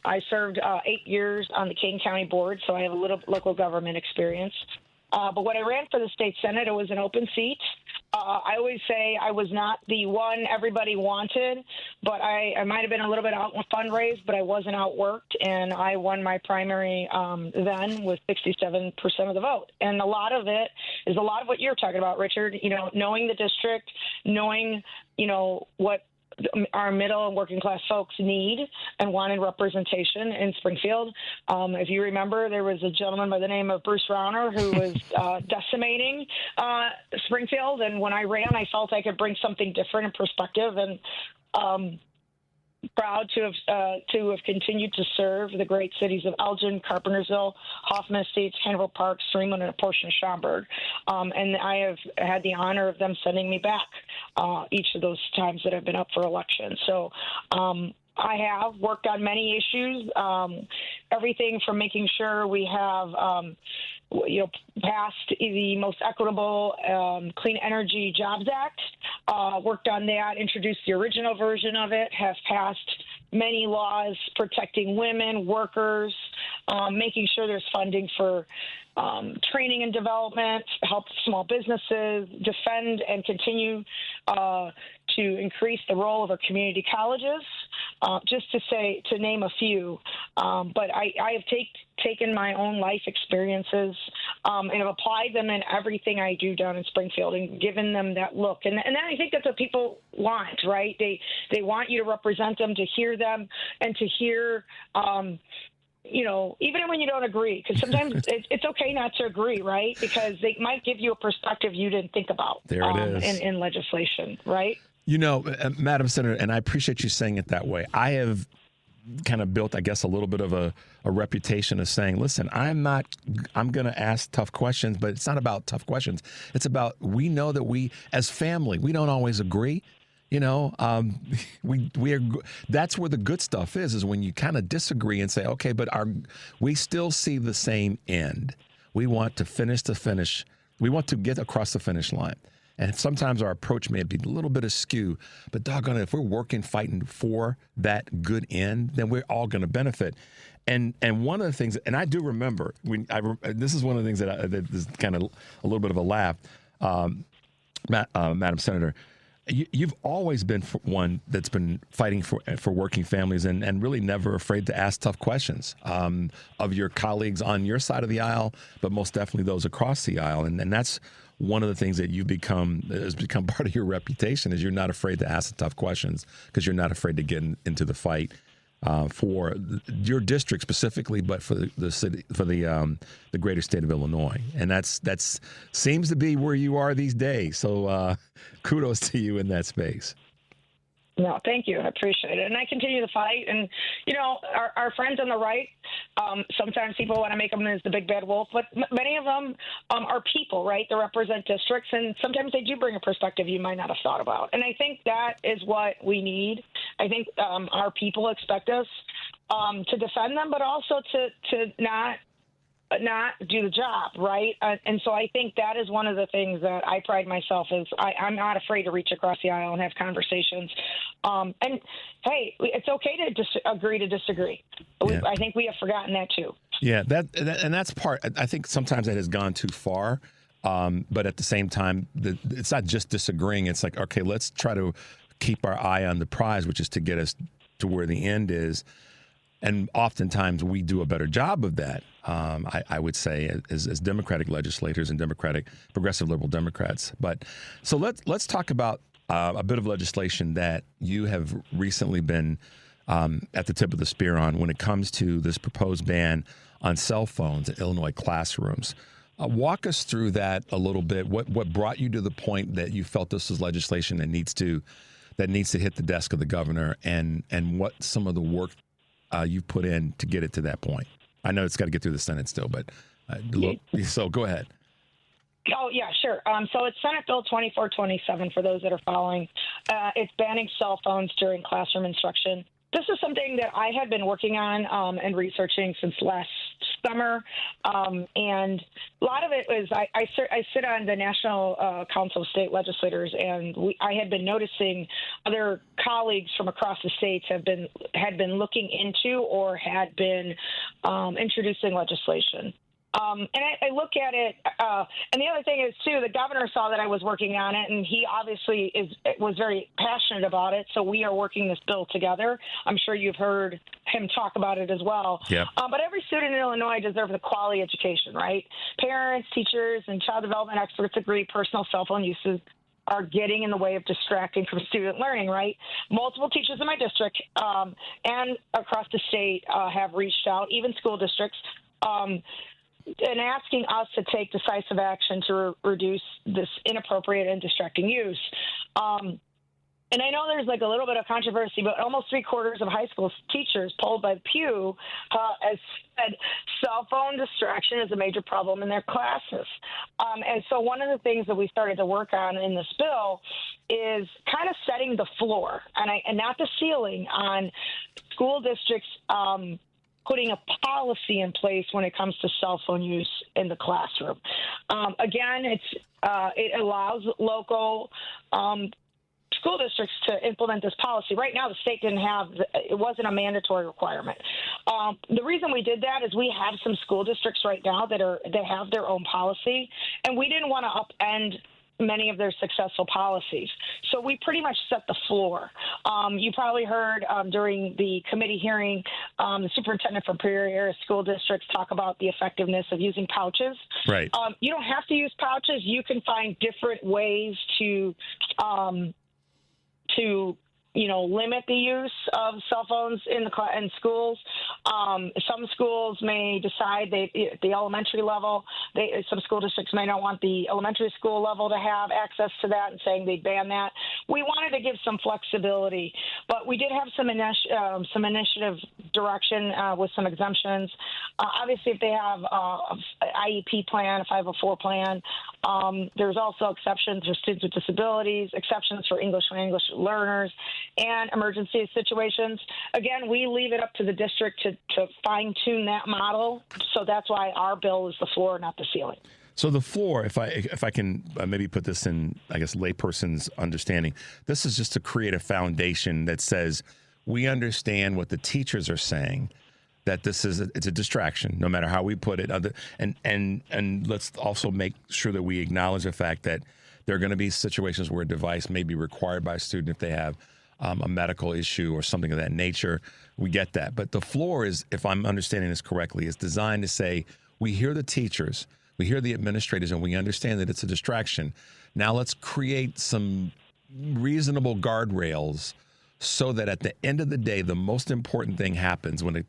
I served 8 years on the Kane County Board, so I have a little local government experience. But when I ran for the state Senate, it was an open seat. I always say I was not the one everybody wanted, but I might have been a little bit out fundraised, but I wasn't outworked, and I won my primary then with 67% of the vote. And a lot of it is a lot of what you're talking about, Richard, knowing the district, knowing, what our middle and working class folks need and wanted representation in Springfield. If you remember, there was a gentleman by the name of Bruce Rauner who was decimating Springfield. And when I ran, I felt I could bring something different in perspective, and proud to have continued to serve the great cities of Elgin, Carpentersville, Hoffman Estates, Hannibal Park, Streamland, and a portion of Schaumburg. And I have had the honor of them sending me back each of those times that I've been up for election. So I have worked on many issues, everything from making sure we have passed the most equitable Clean Energy Jobs Act, worked on that, introduced the original version of it, have passed many laws protecting women, workers, making sure there's funding for training and development, help small businesses, defend and continue to increase the role of our community colleges, just to name a few. But I have taken my own life experiences and have applied them in everything I do down in Springfield and given them that look. And I think that's what people want, right? They want you to represent them, to hear them, and to hear even when you don't agree, because sometimes it's okay not to agree, right? Because they might give you a perspective you didn't think about there it is. In legislation, right? Madam Senator, and I appreciate you saying it that way. I have kind of built, I guess, a little bit of a reputation of saying, listen, I'm going to ask tough questions, but it's not about tough questions. It's about, we know that we, as family, we don't always agree. That's where the good stuff is when you kind of disagree and say, okay, but we still see the same end. We want to finish the finish. We want to get across the finish line. And sometimes our approach may be a little bit askew, but doggone it, if we're working, fighting for that good end, then we're all going to benefit. And one of the things, and I do remember, this is one of the things that is kind of a little bit of a laugh, Madam Senator. You've always been one that's been fighting for working families and really never afraid to ask tough questions of your colleagues on your side of the aisle, but most definitely those across the aisle. And that's one of the things that has become part of your reputation is you're not afraid to ask the tough questions because you're not afraid to get into the fight for your district specifically, but for the city, for the greater state of Illinois. And that's seems to be where you are these days. So kudos to you in that space. No, thank you. I appreciate it. And I continue to fight. And, our friends on the right, sometimes people want to make them as the big bad wolf, but many of them are people, right? They represent districts, and sometimes they do bring a perspective you might not have thought about. And I think that is what we need. I think our people expect us to defend them, but also to not do the job, right? And so I think that is one of the things that I pride myself is I'm not afraid to reach across the aisle and have conversations. And hey, it's okay to agree to disagree. Yeah. I think we have forgotten that too. Yeah, and that's part. I think sometimes that has gone too far. But at the same time, it's not just disagreeing. It's like, okay, let's try to keep our eye on the prize, which is to get us to where the end is. And oftentimes we do a better job of that, I would say, as Democratic legislators and progressive liberal Democrats. But so let's talk about a bit of legislation that you have recently been at the tip of the spear on when it comes to this proposed ban on cell phones in Illinois classrooms. Walk us through that a little bit. What brought you to the point that you felt this was legislation that needs to hit the desk of the governor, and what some of the work you've put in to get it to that point? I know it's got to get through the Senate still, but so go ahead. Oh, yeah, sure. So it's Senate Bill 2427 for those that are following. It's banning cell phones during classroom instruction. This is something that I had been working on and researching since last summer, and a lot of it was I sit on the National Council of State Legislators, and I had been noticing other colleagues from across the states had been looking into or had been introducing legislation. And I look at it, and the other thing is, too, the governor saw that I was working on it, and he obviously was very passionate about it, so we are working this bill together. I'm sure you've heard him talk about it as well. Yeah. But every student in Illinois deserves a quality education, right? Parents, teachers, and child development experts agree personal cell phone uses are getting in the way of distracting from student learning, right? Multiple teachers in my district and across the state have reached out, even school districts, and asking us to take decisive action to reduce this inappropriate and distracting use. And I know there's like a little bit of controversy, but almost 3/4 of high school teachers polled by Pew has said cell phone distraction is a major problem in their classes. And so one of the things that we started to work on in this bill is kind of setting the floor and not the ceiling on school districts putting a policy in place when it comes to cell phone use in the classroom. Again, it allows local school districts to implement this policy. Right now, the state it wasn't a mandatory requirement. The reason we did that is we have some school districts right now that have their own policy, and we didn't want to upend many of their successful policies. So we pretty much set the floor. You probably heard during the committee hearing, the superintendent for Prairie Area School Districts talk about the effectiveness of using pouches. Right. You don't have to use pouches. You can find different ways to limit the use of cell phones in schools. Some schools may decide at the elementary level, some school districts may not want the elementary school level to have access to that and saying they ban that. We wanted to give some flexibility, but we did have some initiative direction with some exemptions. Obviously, if they have an IEP plan, a 504 plan, there's also exceptions for students with disabilities, exceptions for English language learners, and emergency situations. Again, we leave it up to the district to fine-tune that model. So that's why our bill is the floor, not the ceiling. So the floor, if I can maybe put this in, I guess, layperson's understanding, this is just to create a foundation that says we understand what the teachers are saying, that it's a distraction, no matter how we put it. And let's also make sure that we acknowledge the fact that there are going to be situations where a device may be required by a student if they have a medical issue or something of that nature. We get that. But the floor is, if I'm understanding this correctly, is designed to say we hear the teachers, we hear the administrators, and we understand that it's a distraction. Now let's create some reasonable guardrails so that at the end of the day, the most important thing happens when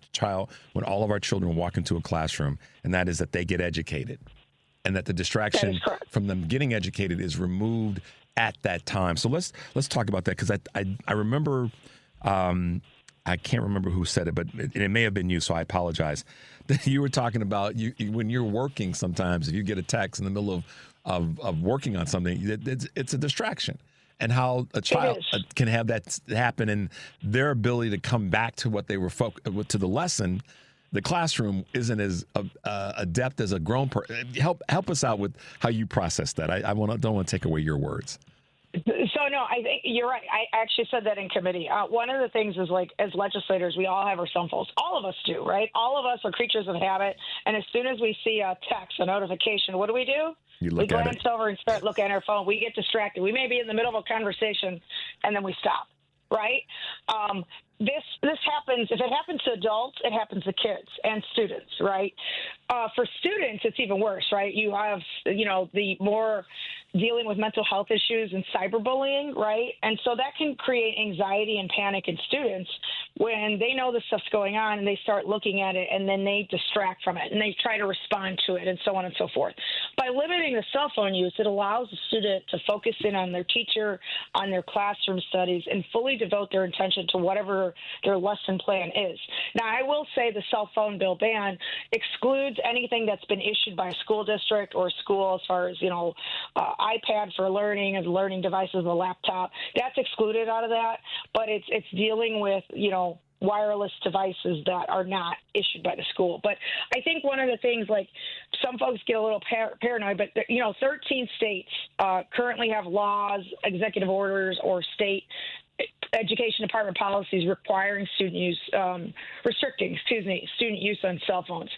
all of our children walk into a classroom, and that is that they get educated, and that the distraction from them getting educated is removed at that time. So let's talk about that, because I remember, I can't remember who said it, but it may have been you, so I apologize. You were talking about when you're working, sometimes if you get a text in the middle of working on something, it's a distraction. And how a child can have that happen, and their ability to come back to what they were to the lesson, the classroom isn't as adept as a grown person. Help us out with how you process that. I don't want to take away your words. So, no, I think you're right. I actually said that in committee. One of the things is, like, as legislators, we all have our cell phones. All of us do, right? All of us are creatures of habit. And as soon as we see a text, a notification, what do? We glance over and start looking at our phone. We get distracted. We may be in the middle of a conversation, and then we stop, right? This happens. If it happens to adults, it happens to kids and students, right? For students, it's even worse, right? You have, the more dealing with mental health issues and cyberbullying, right? And so that can create anxiety and panic in students when they know this stuff's going on and they start looking at it, and then they distract from it and they try to respond to it, and so on and so forth. By limiting the cell phone use, it allows the student to focus in on their teacher, on their classroom studies, and fully devote their attention to whatever their lesson plan is. Now, I will say the cell phone bill ban excludes anything that's been issued by a school district or school, as far as, iPad for learning and learning devices, a laptop. That's excluded out of that, but it's dealing with, wireless devices that are not issued by the school. But I think one of the things, like some folks get a little paranoid, but 13 states currently have laws, executive orders, or state education department policies requiring restricting student use on cell phones.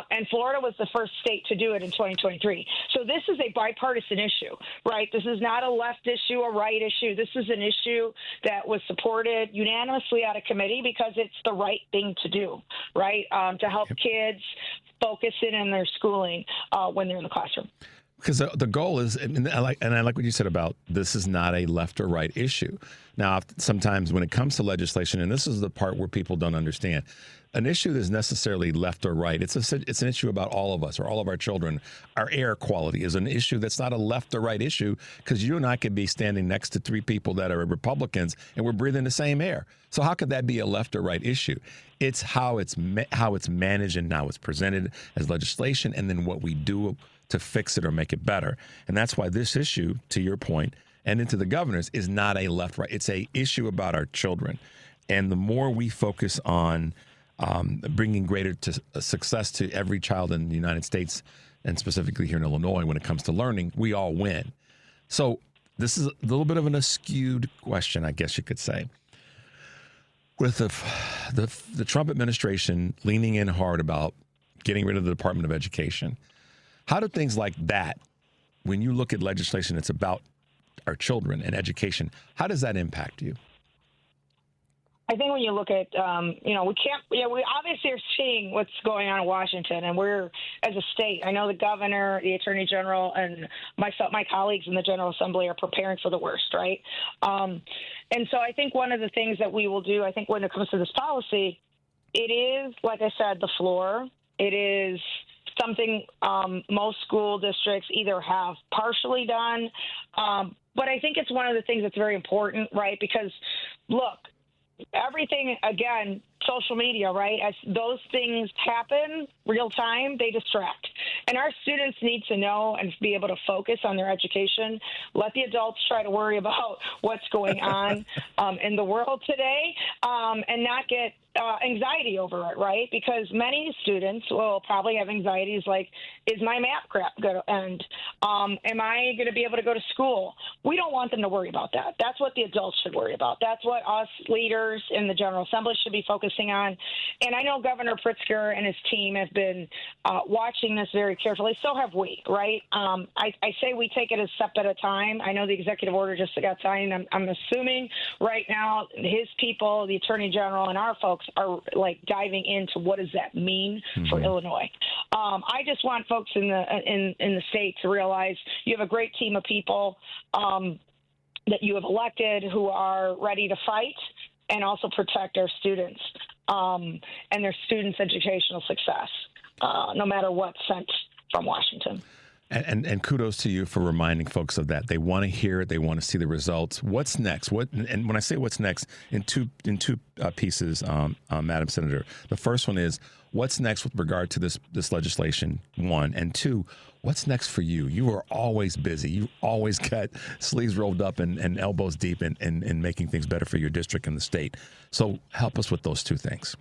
And Florida was the first state to do it in 2023. So this is a bipartisan issue, right? This is not a left issue, a right issue. This is an issue that was supported unanimously out of committee because it's the right thing to do, right? To help kids focus in on their schooling when they're in the classroom. Because the goal is, and I like what you said about this is not a left or right issue. Now, sometimes when it comes to legislation, and this is the part where people don't understand, an issue is necessarily left or right. It's an issue about all of us or all of our children. Our air quality is an issue that's not a left or right issue because you and I could be standing next to three people that are Republicans and we're breathing the same air. So how could that be a left or right issue? It's how it's managed and how it's presented as legislation, and then what we do to fix it or make it better. And that's why this issue, to your point, and into the governor's, is not a left-right. It's a issue about our children. And the more we focus on bringing greater success to every child in the United States, and specifically here in Illinois when it comes to learning, we all win. So this is a little bit of an askewed question, I guess you could say. With the Trump administration leaning in hard about getting rid of the Department of Education, how do things like that, when you look at legislation that's about our children and education, how does that impact you? I think when you look at, we obviously are seeing what's going on in Washington, and we're, as a state, I know the governor, the attorney general, and myself, my colleagues in the General Assembly are preparing for the worst, right? And so I think one of the things that we will do, I think when it comes to this policy, it is, like I said, the floor. It is something most school districts either have partially done, but I think it's one of the things that's very important, right? Because, look, everything, again, social media, right? As those things happen real time, they distract. And our students need to know and be able to focus on their education. Let the adults try to worry about what's going on in the world today and not get anxiety over it, right? Because many students will probably have anxieties like, is my math crap going to end? Am I going to be able to go to school? We don't want them to worry about that. That's what the adults should worry about. That's what us leaders in the General Assembly should be focusing on. And I know Governor Pritzker and his team have been watching this very carefully. So have we, right? I say we take it a step at a time. I know the executive order just got signed. I'm assuming right now his people, the Attorney General, and our folks are like diving into what does that mean for Illinois. I just want folks in the state to realize you have a great team of people that you have elected who are ready to fight and also protect our students and their students' educational success, no matter what's sent from Washington. And kudos to you for reminding folks of that. They want to hear it. They want to see the results. What's next? And when I say what's next, in two pieces, Madam Senator. The first one is what's next with regard to this legislation, one, and two, what's next for you? You are always busy. You always got sleeves rolled up and elbows deep in making things better for your district and the state. So help us with those two things.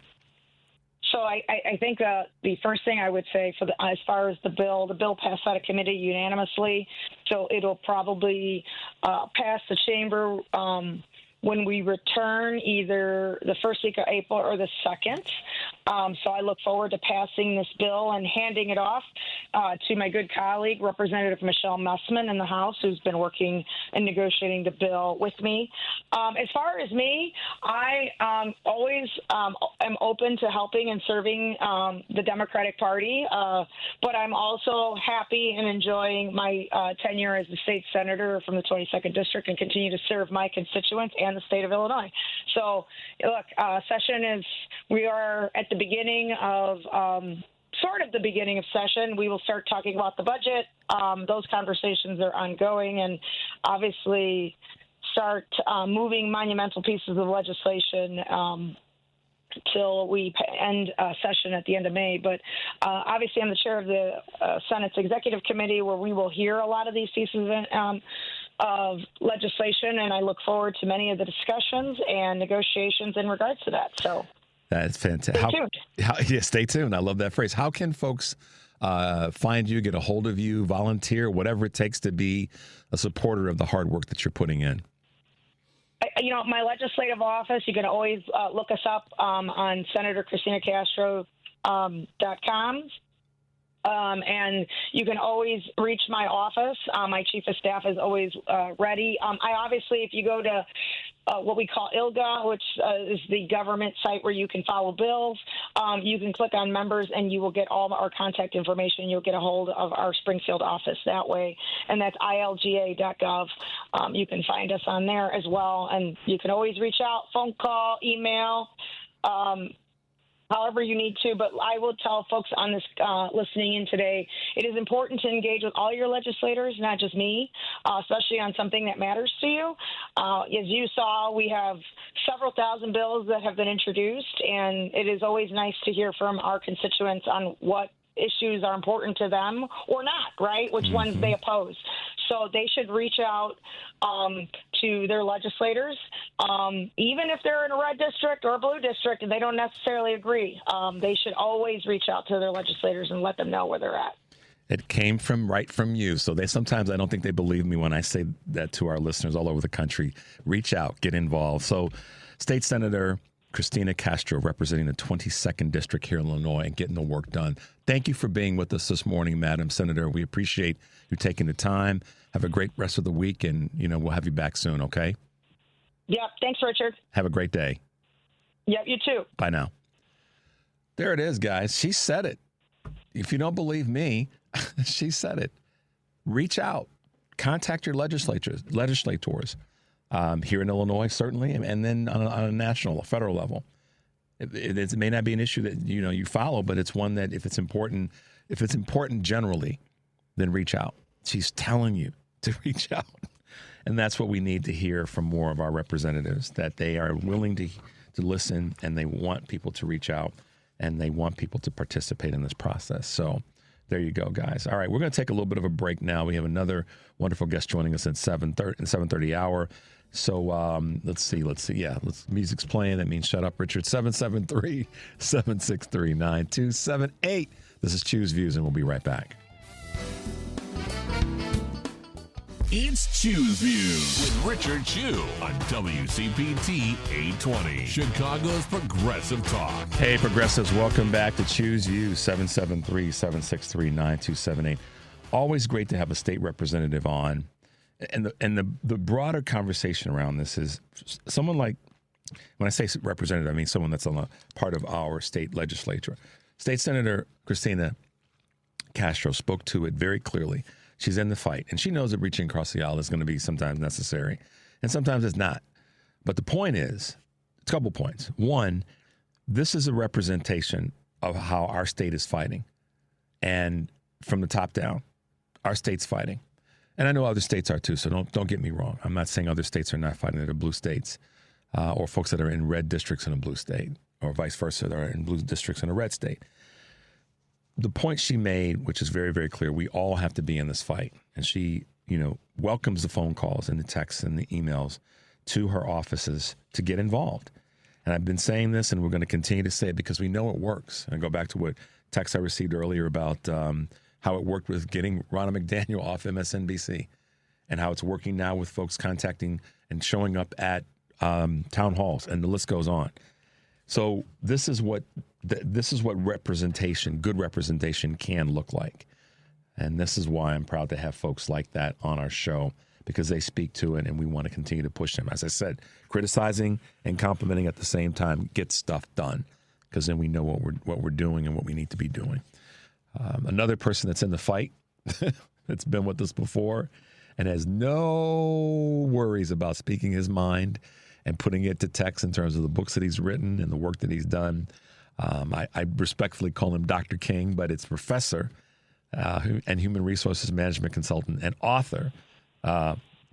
So I think the first thing I would say as far as the bill passed out of committee unanimously. So it'll probably pass the chamber when we return, either the first week of April or the second. So I look forward to passing this bill and handing it off to my good colleague, Representative Michelle Messman in the House, who's been working and negotiating the bill with me. As far as me, I always am open to helping and serving the Democratic Party, but I'm also happy and enjoying my tenure as the state senator from the 22nd District and continue to serve my constituents and the state of Illinois. So, look, we are at the beginning of sort of the beginning of session. We will start talking about the budget. Those conversations are ongoing, and obviously start moving monumental pieces of legislation till we end session at the end of May. But obviously I'm the chair of the Senate's Executive Committee, where we will hear a lot of these pieces of legislation, and I look forward to many of the discussions and negotiations in regards to that. So that's fantastic. Stay tuned. I love that phrase. How can folks find you, get a hold of you, volunteer, whatever it takes to be a supporter of the hard work that you're putting in? My legislative office, you can always look us up on senatorchristinacastro.com. And you can always reach my office. My chief of staff is always ready. If you go to what we call ILGA, which is the government site where you can follow bills, you can click on members and you will get all our contact information. You'll get a hold of our Springfield office that way, and that's ilga.gov. You can find us on there as well, and you can always reach out, phone call, email, however you need to. But I will tell folks on this listening in today, it is important to engage with all your legislators, not just me, especially on something that matters to you. As you saw, we have several thousand bills that have been introduced, and it is always nice to hear from our constituents on what issues are important to them or not, right? Which ones they oppose. So they should reach out to their legislators, even if they're in a red district or a blue district and they don't necessarily agree. They should always reach out to their legislators and let them know where they're at. It came right from you. So sometimes I don't think they believe me when I say that to our listeners all over the country. Reach out, get involved. So State Senator Cristina Castro, representing the 22nd District here in Illinois and getting the work done. Thank you for being with us this morning, Madam Senator. We appreciate you taking the time. Have a great rest of the week, and, we'll have you back soon, okay? Yep. Thanks, Richard. Have a great day. Yep, you too. Bye now. There it is, guys. She said it. If you don't believe me, she said it. Reach out. Contact your legislators here in Illinois, certainly, and then on a federal level. It may not be an issue that you follow, but it's one that if it's important generally, then reach out. She's telling you to reach out, and that's what we need to hear from more of our representatives, that they are willing to listen, and they want people to reach out, and they want people to participate in this process. So there you go, guys. All right, we're going to take a little bit of a break now. We have another wonderful guest joining us at 7:30 hour. So let's see. Yeah, music's playing. That means shut up, Richard. 773-763-9278. This is Choose Views, and we'll be right back. It's Choose Views with Richard Chew on WCPT 820, Chicago's Progressive Talk. Hey, Progressives, welcome back to Choose Views, 773-763-9278. Always great to have a state representative on. And the broader conversation around this is someone like, when I say representative, I mean someone that's on a part of our state legislature. State Senator Cristina Castro spoke to it very clearly. She's in the fight, and she knows that reaching across the aisle is going to be sometimes necessary, and sometimes it's not. But the point is, a couple points. One, this is a representation of how our state is fighting. And from the top down, our state's fighting. And I know other states are too, so don't get me wrong. I'm not saying other states are not fighting. That are blue states, or folks that are in red districts in a blue state, or vice versa, that are in blue districts in a red state. The point she made, which is very, very clear, we all have to be in this fight. And she, welcomes the phone calls and the texts and the emails to her offices to get involved. And I've been saying this, and we're going to continue to say it because we know it works. And I go back to what text I received earlier about how it worked with getting Ronna McDaniel off MSNBC, and how it's working now with folks contacting and showing up at town halls, and the list goes on. So this is what representation, good representation, can look like. And this is why I'm proud to have folks like that on our show, because they speak to it, and we want to continue to push them. As I said, criticizing and complimenting at the same time gets stuff done, because then we know what we're doing and what we need to be doing. Another person that's in the fight, that's been with us before and has no worries about speaking his mind and putting it to text in terms of the books that he's written and the work that he's done. I respectfully call him Dr. King, but it's professor and human resources management consultant and author,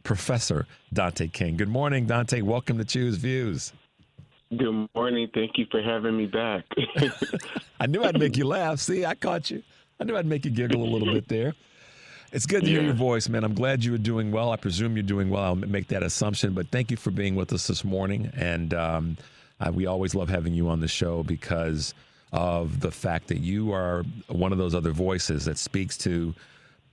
Professor Dante King. Good morning, Dante. Welcome to Choose Views. Good morning. Thank you for having me back. I knew I'd make you laugh. See, I caught you. I knew I'd make you giggle a little bit there. It's good to hear your voice, man. I'm glad you are doing well. I presume you're doing well. I'll make that assumption. But thank you for being with us this morning. And we always love having you on the show because of the fact that you are one of those other voices that speaks to,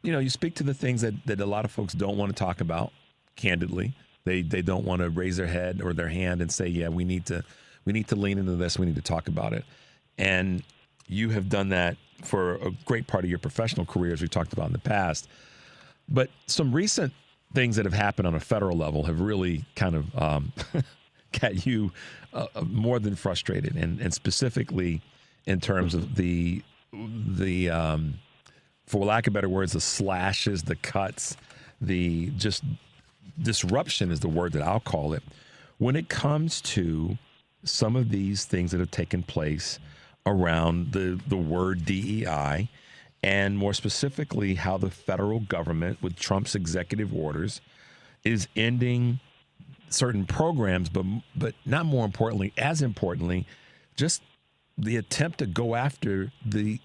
you speak to the things that a lot of folks don't want to talk about, candidly. They don't want to raise their head or their hand and say, yeah, we need to lean into this. We need to talk about it. And you have done that for a great part of your professional career, as we talked about in the past. But some recent things that have happened on a federal level have really kind of got you more than frustrated, and specifically in terms of the for lack of better words, the slashes, the cuts, the just disruption is the word that I'll call it, when it comes to some of these things that have taken place around the word DEI, and more specifically how the federal government, with Trump's executive orders, is ending certain programs, but not more importantly, as importantly, just the attempt to go after the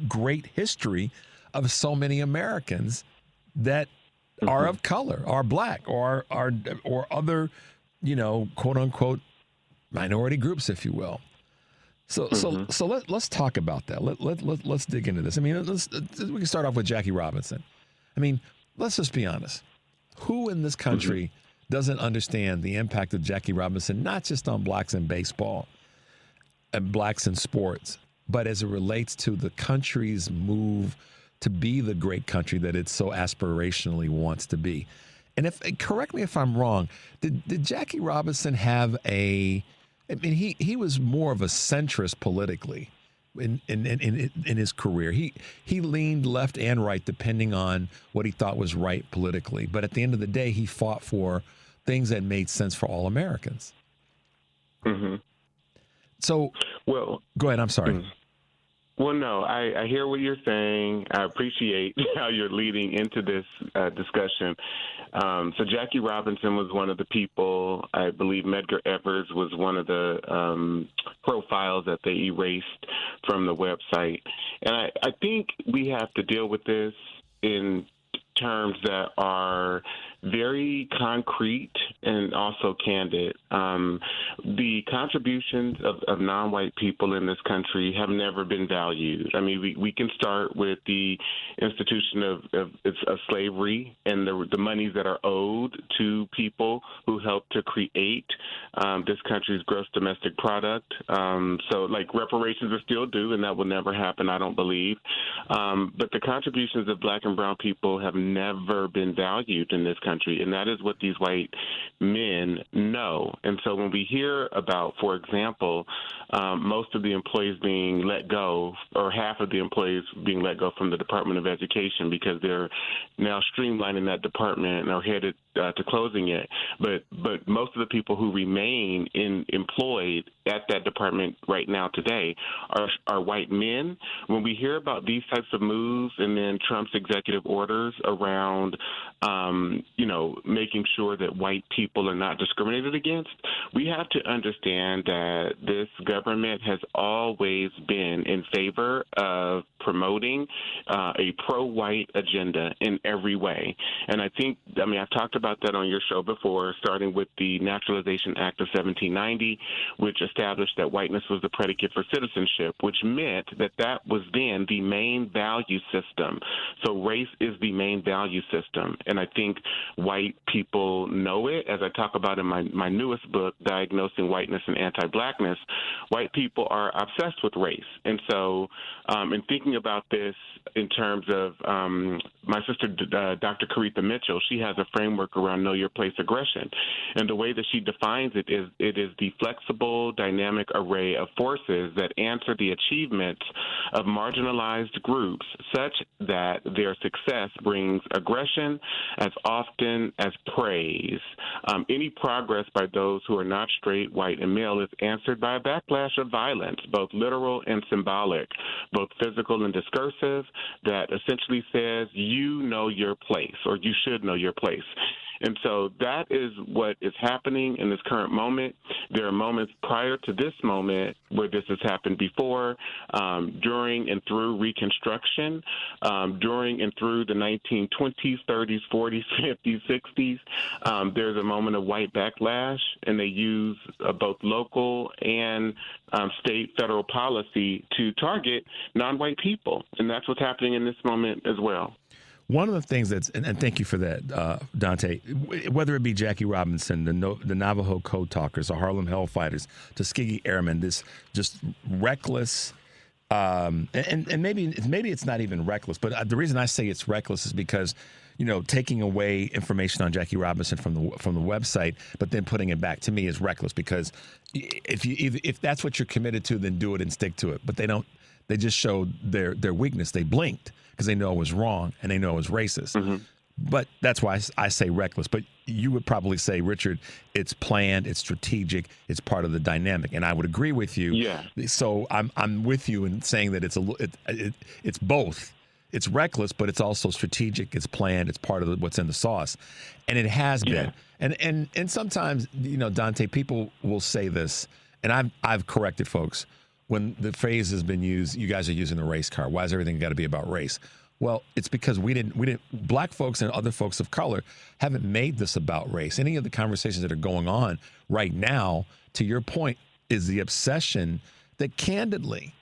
great history of so many Americans that are of color, are black, or other, quote unquote, minority groups, if you will. So let's talk about that. Let's dig into this. I mean, we can start off with Jackie Robinson. I mean, let's just be honest. Who in this country doesn't understand the impact of Jackie Robinson, not just on blacks in baseball and blacks in sports, but as it relates to the country's move to be the great country that it so aspirationally wants to be? And correct me if I'm wrong, did Jackie Robinson have he was more of a centrist politically in his career. He leaned left and right depending on what he thought was right politically. But at the end of the day, he fought for things that made sense for all Americans. Mm-hmm. So, go ahead. I'm sorry. Well, no, I hear what you're saying. I appreciate how you're leading into this discussion. So Jackie Robinson was one of the people. I believe Medgar Evers was one of the profiles that they erased from the website. And I think we have to deal with this in terms that are very concrete and also candid. The contributions of non-white people in this country have never been valued. I mean, we can start with the institution of slavery and the monies that are owed to people who helped to create this country's gross domestic product. So, like, reparations are still due, and that will never happen, I don't believe. But the contributions of black and brown people have never been valued in this country, and that is what these white men know. And so when we hear about, for example, most of the employees being let go, or half of the employees being let go from the Department of Education because they're now streamlining that department and are headed to closing it. But most of the people who remain employed at that department right now today are white men. When we hear about these types of moves and then Trump's executive orders around, making sure that white people are not discriminated against, we have to understand that this government has always been in favor of promoting a pro-white agenda in every way. And I've talked about that on your show before, starting with the Naturalization Act of 1790, which established that whiteness was the predicate for citizenship, which meant that was then the main value system. So race is the main value system. And I think white people know it. As I talk about in my newest book, Diagnosing Whiteness and Anti-Blackness, white people are obsessed with race. And so in thinking about this in terms of my sister, Dr. Caretha Mitchell, she has a framework around know your place aggression. And the way that she defines it is the flexible, dynamic array of forces that answer the achievements of marginalized groups such that their success brings aggression as often as praise. Any progress by those who are not straight, white, and male is answered by a backlash of violence, both literal and symbolic, both physical and discursive, that essentially says you you know your place, or you should know your place. And so that is what is happening in this current moment. There are moments prior to this moment where this has happened before, during and through Reconstruction, during and through the 1920s, 30s, 40s, 50s, 60s. There's a moment of white backlash, and they use both local and state, federal policy to target non-white people. And that's what's happening in this moment as well. One of the things and thank you for that, Dante, whether it be Jackie Robinson, the Navajo Code Talkers, the Harlem Hellfighters, Tuskegee Airmen, this just reckless, and maybe it's not even reckless, but the reason I say it's reckless is because, taking away information on Jackie Robinson from the website, but then putting it back to me is reckless, because if that's what you're committed to, then do it and stick to it. But they don't. They just showed their weakness. They blinked because they know it was wrong and they know it was racist. Mm-hmm. But that's why I say reckless. But you would probably say, Richard, it's planned, it's strategic, it's part of the dynamic, and I would agree with you. Yeah. So I'm with you in saying that it's both. It's reckless, but it's also strategic. It's planned. It's part of what's in the sauce, and it has been. And sometimes, Dante, people will say this, and I've corrected folks. When the phrase has been used, you guys are using the race card. Why is everything got to be about race? Well, it's because we didn't. Black folks and other folks of color haven't made this about race. Any of the conversations that are going on right now, to your point, is the obsession that candidly,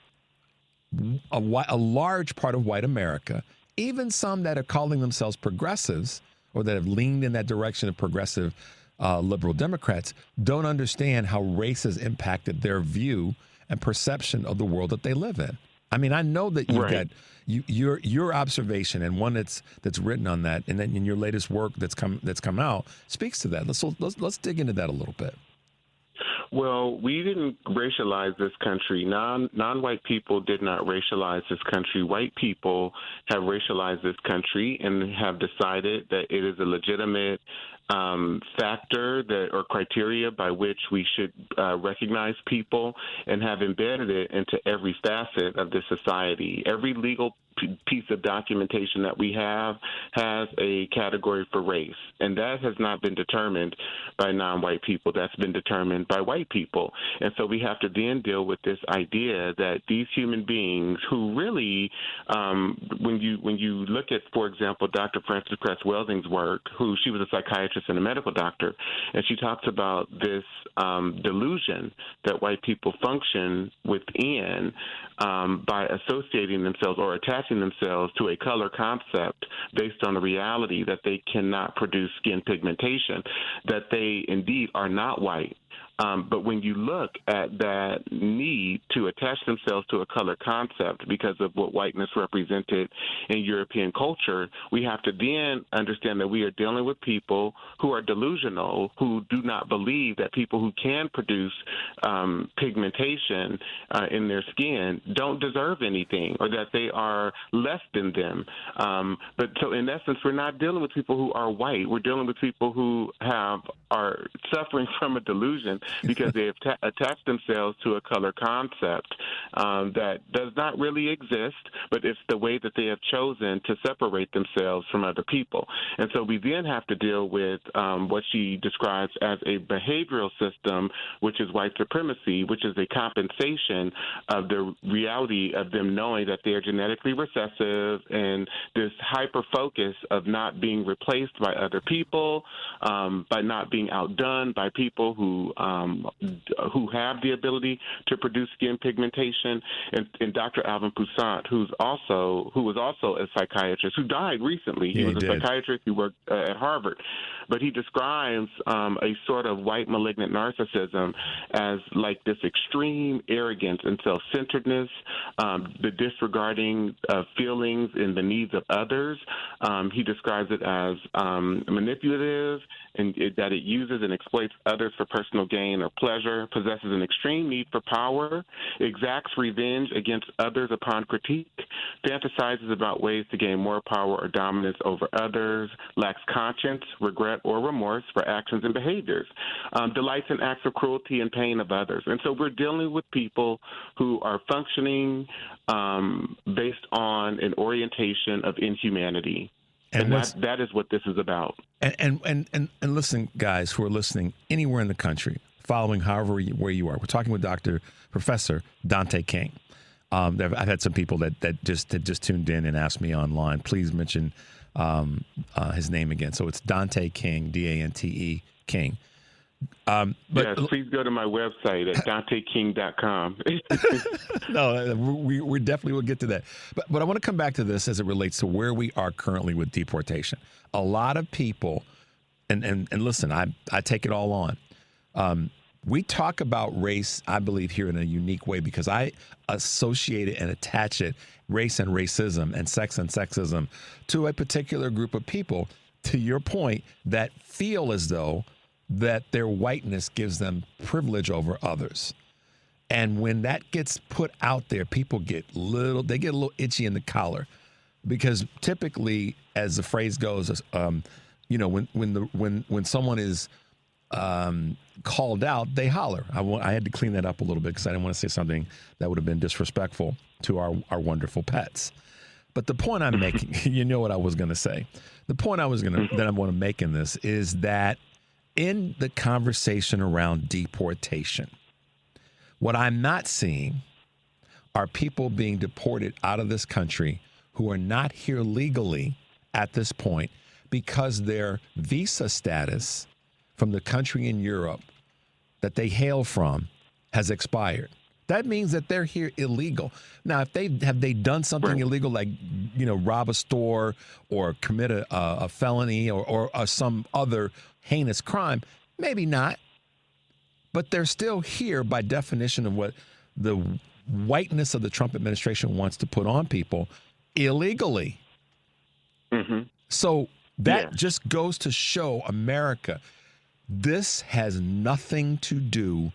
a large part of white America, even some that are calling themselves progressives or that have leaned in that direction of progressive liberal Democrats, don't understand how race has impacted their view and perception of the world that they live in. I mean, I know that you've got your observation, and one that's written on that, and then in your latest work that's come out speaks to that. Let's dig into that a little bit. Well, we didn't racialize this country. Non-white people did not racialize this country. White people have racialized this country and have decided that it is a legitimate factor or criteria by which we should recognize people, and have embedded it into every facet of this society. Every legal piece of documentation that we have has a category for race, and that has not been determined by non-white people. That's been determined by white people. And so we have to then deal with this idea that these human beings who really, when you look at, for example, Dr. Frances Cress Welsing's work, she was a psychiatrist and a medical doctor, and she talks about this delusion that white people function within by associating themselves or attaching themselves to a color concept based on the reality that they cannot produce skin pigmentation, that they indeed are not white. But when you look at that need to attach themselves to a color concept because of what whiteness represented in European culture, we have to then understand that we are dealing with people who are delusional, who do not believe that people who can produce pigmentation in their skin don't deserve anything, or that they are less than them. But so in essence, we're not dealing with people who are white. We're dealing with people who are suffering from a delusion because they have attached themselves to a color concept that does not really exist, but it's the way that they have chosen to separate themselves from other people. And so we then have to deal with what she describes as a behavioral system, which is white supremacy, which is a compensation of the reality of them knowing that they are genetically recessive, and this hyper-focus of not being replaced by other people, by not being outdone by people who have the ability to produce skin pigmentation. And Dr. Alvin Toussaint, who was also a psychiatrist, who died recently. He was a psychiatrist who worked at Harvard. But he describes a sort of white malignant narcissism as like this extreme arrogance and self-centeredness, the disregarding of feelings and the needs of others. He describes it as manipulative, and that it uses and exploits others for personal gain or pleasure, possesses an extreme need for power, exacts revenge against others upon critique, fantasizes about ways to gain more power or dominance over others, lacks conscience, regret, or remorse for actions and behaviors, delights in acts of cruelty and pain of others. And so we're dealing with people who are functioning based on an orientation of inhumanity. And that is what this is about. And listen, guys who are listening anywhere in the country, following where you are. We're talking with Professor Dante King. I've had some people that just tuned in and asked me online, please mention his name again. So it's Dante King, Dante King. Yes, please go to my website at DanteKing.com. No, we definitely will get to that. But I want to come back to this as it relates to where we are currently with deportation. A lot of people, and listen, I take it all on. We talk about race, I believe, here in a unique way because I associate it and attach it, race and racism and sexism, to a particular group of people, to your point, that feel as though that their whiteness gives them privilege over others. And when that gets put out there, people get a little itchy in the collar, because typically, as the phrase goes, when someone is called out, they holler. I had to clean that up a little bit because I didn't want to say something that would have been disrespectful to our wonderful pets. But the point I'm making, you know what I was going to say. The point that I want to make in this is that in the conversation around deportation, what I'm not seeing are people being deported out of this country who are not here legally at this point because their visa status from the country in Europe that they hail from has expired. That means that they're here illegal. Now, have they done something illegal, like rob a store or commit a felony or some other heinous crime? Maybe not. But they're still here by definition of what the whiteness of the Trump administration wants to put on people illegally. Mm-hmm. So that just goes to show America, this has nothing to do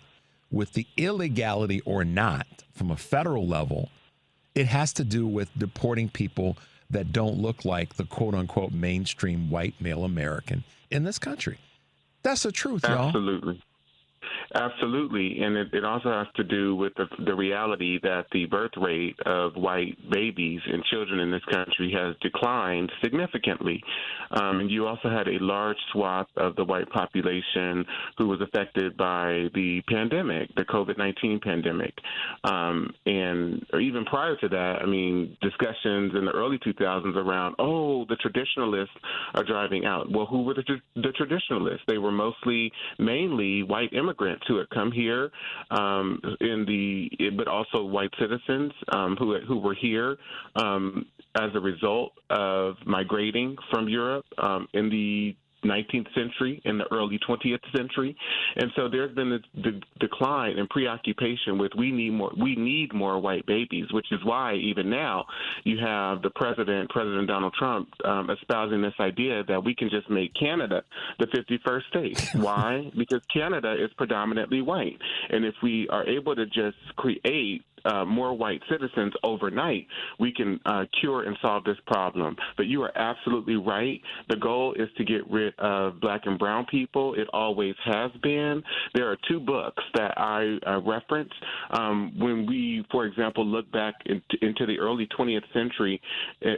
with the illegality or not from a federal level. It has to do with deporting people that don't look like the quote unquote mainstream white male American in this country. That's the truth, y'all. Absolutely. And it also has to do with the reality that the birth rate of white babies and children in this country has declined significantly. And you also had a large swath of the white population who was affected by the pandemic, the COVID-19 pandemic. Or even prior to that, discussions in the early 2000s around, the traditionalists are driving out. Well, who were the traditionalists? They were mainly white immigrants who had come here, but also white citizens who were here as a result of migrating from Europe in the 19th century, in the early 20th century. And so there's been this decline and preoccupation with we need more white babies, which is why even now you have the President Donald Trump, espousing this idea that we can just make Canada the 51st state. Why? Because Canada is predominantly white. And if we are able to just create more white citizens overnight, we can cure and solve this problem. But you are absolutely right. The goal is to get rid of black and brown people. It always has been. There are two books that I reference when we, for example, look back into the early 20th century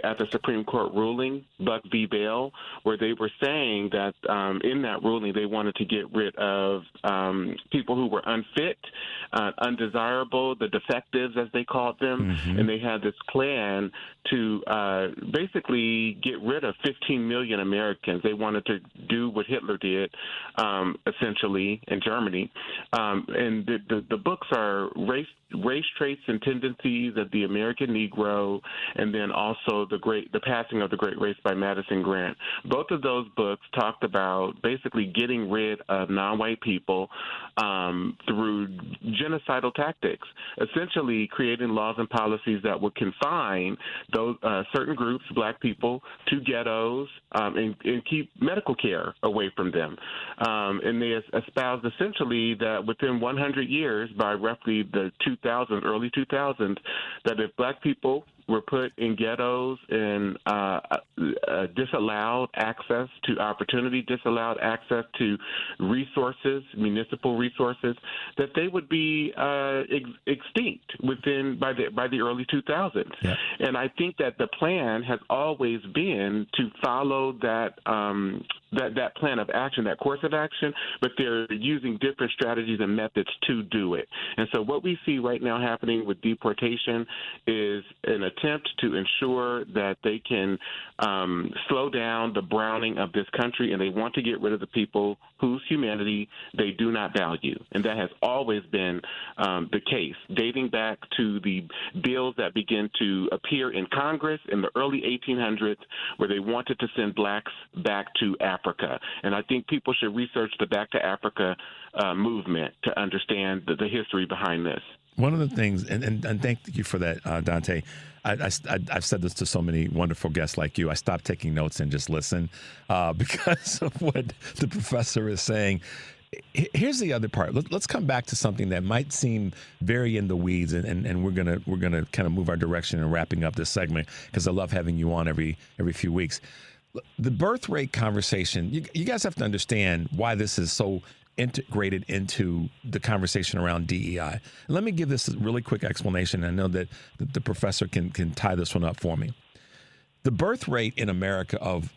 at the Supreme Court ruling, Buck v. Bell, where they were saying that in that ruling they wanted to get rid of people who were unfit, undesirable, the defective, as they called them, and they had this plan to basically get rid of 15 million Americans. They wanted to do what Hitler did, essentially, in Germany. And the books are race traits and tendencies of the American Negro, and then also the passing of the Great Race by Madison Grant. Both of those books talked about basically getting rid of non-white people through genocidal tactics, essentially creating laws and policies that would confine those certain groups, black people, to ghettos and keep medical care away from them. And they espoused essentially that within 100 years, by roughly the early 2000s, that if black people were put in ghettos and disallowed access to opportunity, disallowed access to resources, municipal resources, that they would be extinct by the early 2000s. Yeah. And I think that the plan has always been to follow that plan of action, that course of action, but they're using different strategies and methods to do it. And so what we see right now happening with deportation is an attempt to ensure that they can slow down the browning of this country, and they want to get rid of the people whose humanity they do not value. And that has always been the case, dating back to the bills that began to appear in Congress in the early 1800s, where they wanted to send blacks back to Africa. And I think people should research the Back to Africa movement to understand the history behind this. One of the things, and thank you for that, Dante. I've said this to so many wonderful guests like you. I stopped taking notes and just listen because of what the professor is saying. Here's the other part. Let's come back to something that might seem very in the weeds, and we're gonna kind of move our direction in wrapping up this segment because I love having you on every few weeks. The birth rate conversation. You guys have to understand why this is so integrated into the conversation around DEI. Let me give this a really quick explanation. I know that the professor can tie this one up for me. The birth rate in America of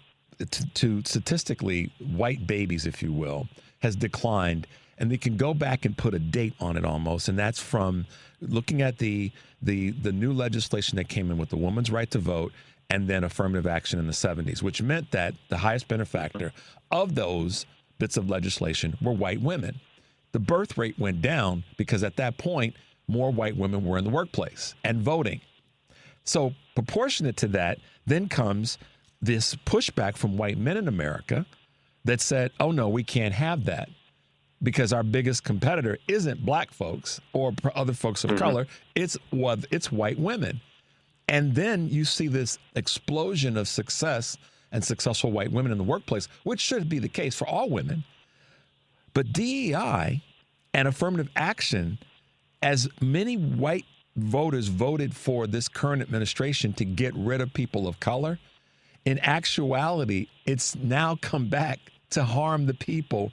to statistically white babies, if you will, has declined, and they can go back and put a date on it almost, and that's from looking at the new legislation that came in with the woman's right to vote and then affirmative action in the 70s, which meant that the highest benefactor of those bits of legislation were white women. The birth rate went down because at that point, more white women were in the workplace and voting. So proportionate to that, then comes this pushback from white men in America that said, oh no, we can't have that because our biggest competitor isn't black folks or other folks of color, it's white women. And then you see this explosion of success and successful white women in the workplace, which should be the case for all women. But DEI and affirmative action, as many white voters voted for this current administration to get rid of people of color, in actuality, it's now come back to harm the people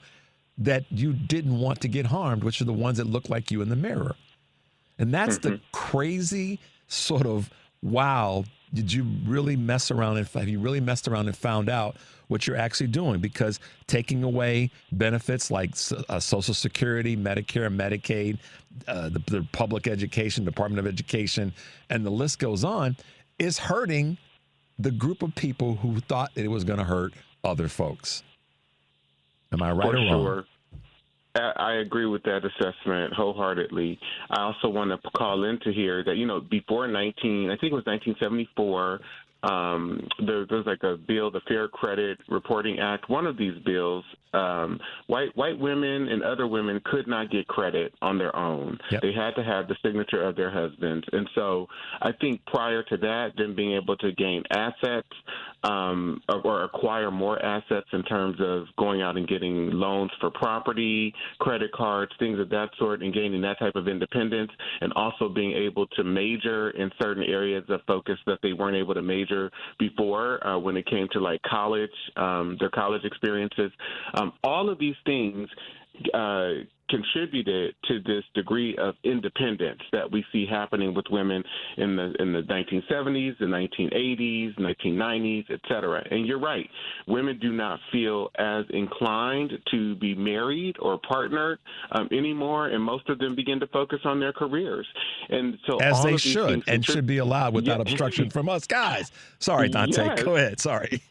that you didn't want to get harmed, which are the ones that look like you in the mirror. And that's the crazy sort of, wow, did you really mess around and have you really messed around and found out what you're actually doing? Because taking away benefits like Social Security, Medicare, Medicaid, the public education, Department of Education, and the list goes on, is hurting the group of people who thought it was going to hurt other folks. Am I right or wrong? Sure. I agree with that assessment wholeheartedly. I also want to call into here that, before I think it was 1974, there's like a bill, the Fair Credit Reporting Act. One of these bills, white women and other women could not get credit on their own. Yep. They had to have the signature of their husbands. And so I think prior to that, them being able to gain assets or acquire more assets in terms of going out and getting loans for property, credit cards, things of that sort, and gaining that type of independence, and also being able to major in certain areas of focus that they weren't able to major before when it came to like college, their college experiences. All of these things contributed to this degree of independence that we see happening with women in the 1970s, the 1980s, 1990s, et cetera. And you're right. Women do not feel as inclined to be married or partnered anymore, and most of them begin to focus on their careers. And so as they should, and should be allowed without obstruction from us guys. Sorry, Dante. Yes. Go ahead. Sorry.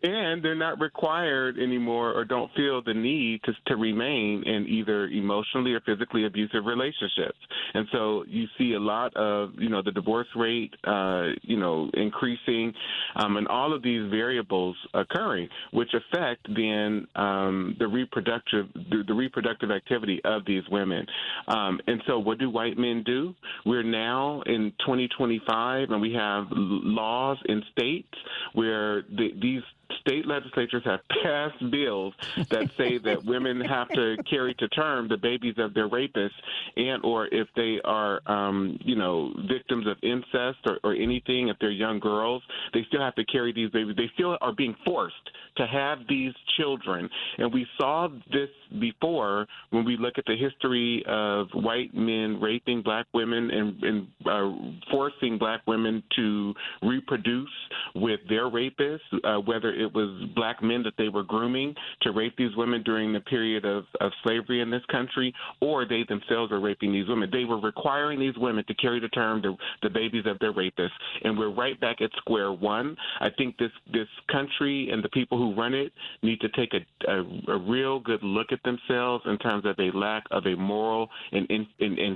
And they're not required anymore or don't feel the need to remain in either emotionally or physically abusive relationships. And so you see a lot of, the divorce rate, increasing, and all of these variables occurring, which affect then the reproductive activity of these women. And so what do white men do? We're now in 2025, and we have laws in states where these state legislatures have passed bills that say that women have to carry to term the babies of their rapists, and or if they are, victims of incest or anything, if they're young girls, they still have to carry these babies. They still are being forced to have these children. And we saw this before when we look at the history of white men raping black women and forcing black women to reproduce with their rapists, whether it was black men that they were grooming to rape these women during the period of slavery in this country, or they themselves were raping these women. They were requiring these women to carry to term the babies of their rapists. And we're right back at square one. I think this country and the people who run it need to take a real good look at themselves in terms of a lack of a moral and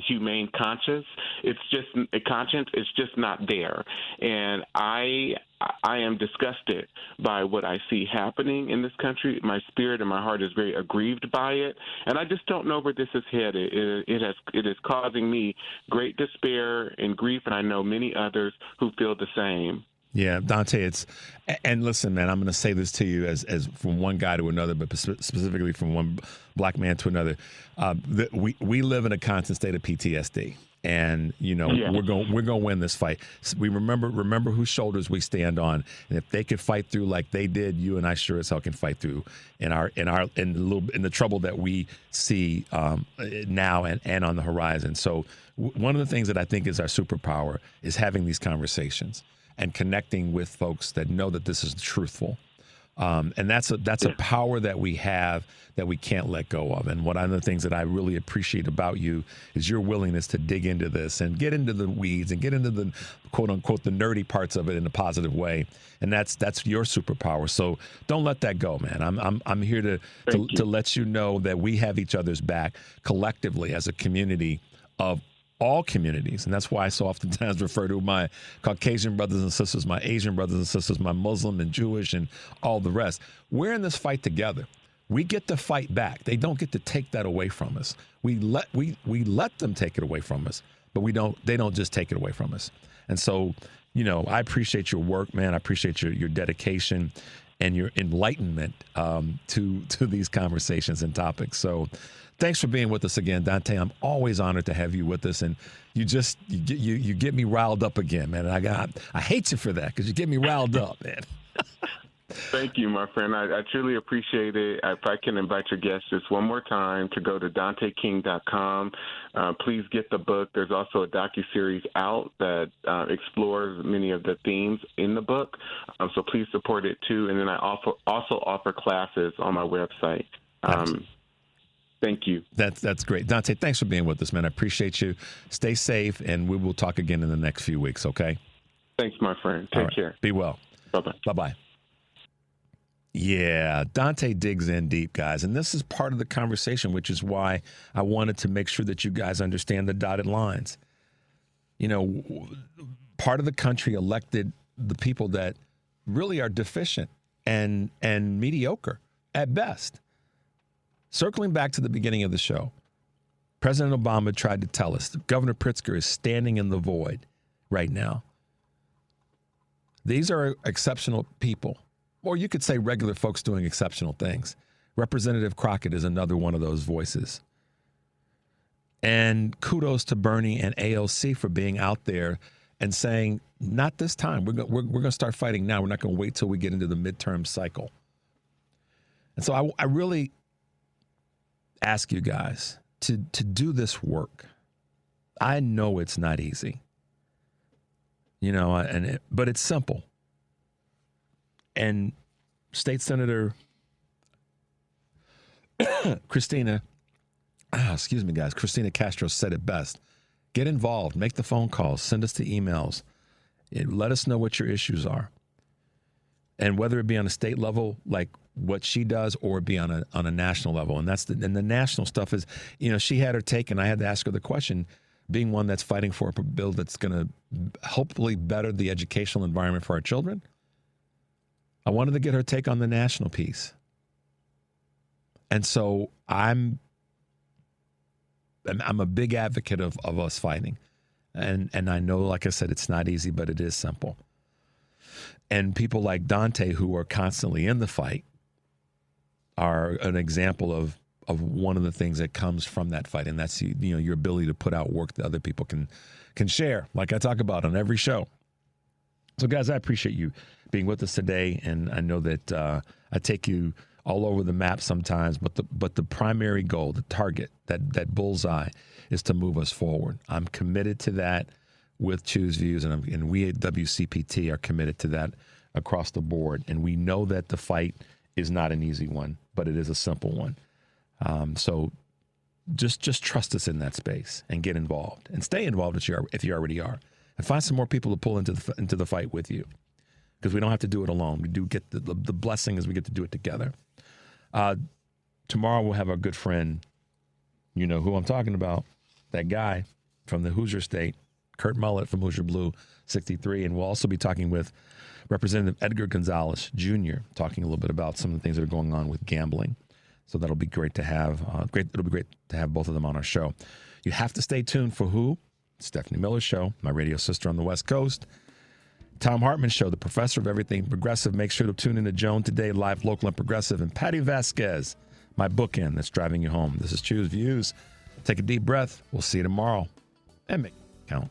humane conscience. It's just not there. And I am disgusted by what I see happening in this country. My spirit and my heart is very aggrieved by it, and I just don't know where this is headed. It is causing me great despair and grief, and I know many others who feel the same. Yeah, Dante, and listen, man, I'm going to say this to you as from one guy to another, but specifically from one black man to another. We live in a constant state of PTSD. And we're going to win this fight. We remember whose shoulders we stand on, and if they could fight through like they did, you and I sure as hell can fight through in the trouble that we see now and on the horizon. So one of the things that I think is our superpower is having these conversations and connecting with folks that know that this is truthful. And that's a power that we have that we can't let go of. And one of the things that I really appreciate about you is your willingness to dig into this and get into the weeds and get into the quote unquote the nerdy parts of it in a positive way. And that's your superpower. So don't let that go, man. I'm here to let you know that we have each other's back collectively as a community of all communities. And that's why I so oftentimes refer to my Caucasian brothers and sisters, my Asian brothers and sisters, my Muslim and Jewish and all the rest. We're in this fight together. We get to fight back. They don't get to take that away from us. We let them take it away from us, but they don't just take it away from us. And so, I appreciate your work, man. I appreciate your dedication and your enlightenment to these conversations and topics. So thanks for being with us again, Dante. I'm always honored to have you with us, and you get me riled up again, man. And I hate you for that because you get me riled up, man. Thank you, my friend. I truly appreciate it. If I can invite your guests just one more time to go to DanteKing.com. Please get the book. There's also a docuseries out that explores many of the themes in the book. So please support it too. And then I also offer classes on my website. Thank you. That's great. Dante, thanks for being with us, man. I appreciate you. Stay safe, and we will talk again in the next few weeks, okay? Thanks, my friend. Take care. Be well. Bye-bye. Bye-bye. Yeah, Dante digs in deep, guys. And this is part of the conversation, which is why I wanted to make sure that you guys understand the dotted lines. Part of the country elected the people that really are deficient and mediocre at best. Circling back to the beginning of the show, President Obama tried to tell us that Governor Pritzker is standing in the void right now. These are exceptional people, or you could say regular folks doing exceptional things. Representative Crockett is another one of those voices. And kudos to Bernie and AOC for being out there and saying, not this time. We're going to start fighting now. We're not going to wait till we get into the midterm cycle. And so I really ask you guys to do this work. I know it's not easy, but it's simple. And State Senator Christina Castro said it best. Get involved, make the phone calls, send us the emails. Let us know what your issues are. And whether it be on a state level, like what she does, or it be on a national level. And the national stuff is, she had her take, and I had to ask her the question, being one that's fighting for a bill that's going to hopefully better the educational environment for our children. I wanted to get her take on the national piece. And so I'm a big advocate of us fighting. And I know, like I said, it's not easy, but it is simple. And people like Dante, who are constantly in the fight, are an example of one of the things that comes from that fight, and that's your ability to put out work that other people can share, like I talk about on every show. So, guys, I appreciate you being with us today, and I know that I take you all over the map sometimes, but the primary goal, the target, that bullseye, is to move us forward. I'm committed to that with Choose Views, and we at WCPT are committed to that across the board. And we know that the fight is not an easy one, but it is a simple one. So just trust us in that space and get involved and stay involved if you already are, and find some more people to pull into the fight with you, because we don't have to do it alone. We do get the blessing is we get to do it together. Tomorrow we'll have our good friend, you know who I'm talking about, that guy from the Hoosier State, Kurt Mullett from Hoosier Blue 63, and we'll also be talking with Representative Edgar Gonzalez Jr., talking a little bit about some of the things that are going on with gambling. So that'll be great to have. It'll be great to have both of them on our show. You have to stay tuned for who? Stephanie Miller's show, my radio sister on the West Coast. Tom Hartman's show, the professor of everything progressive. Make sure to tune in to Joan Today, live, local, and progressive. And Patty Vasquez, my bookend that's driving you home. This is Choose Views. Take a deep breath. We'll see you tomorrow. And make it count.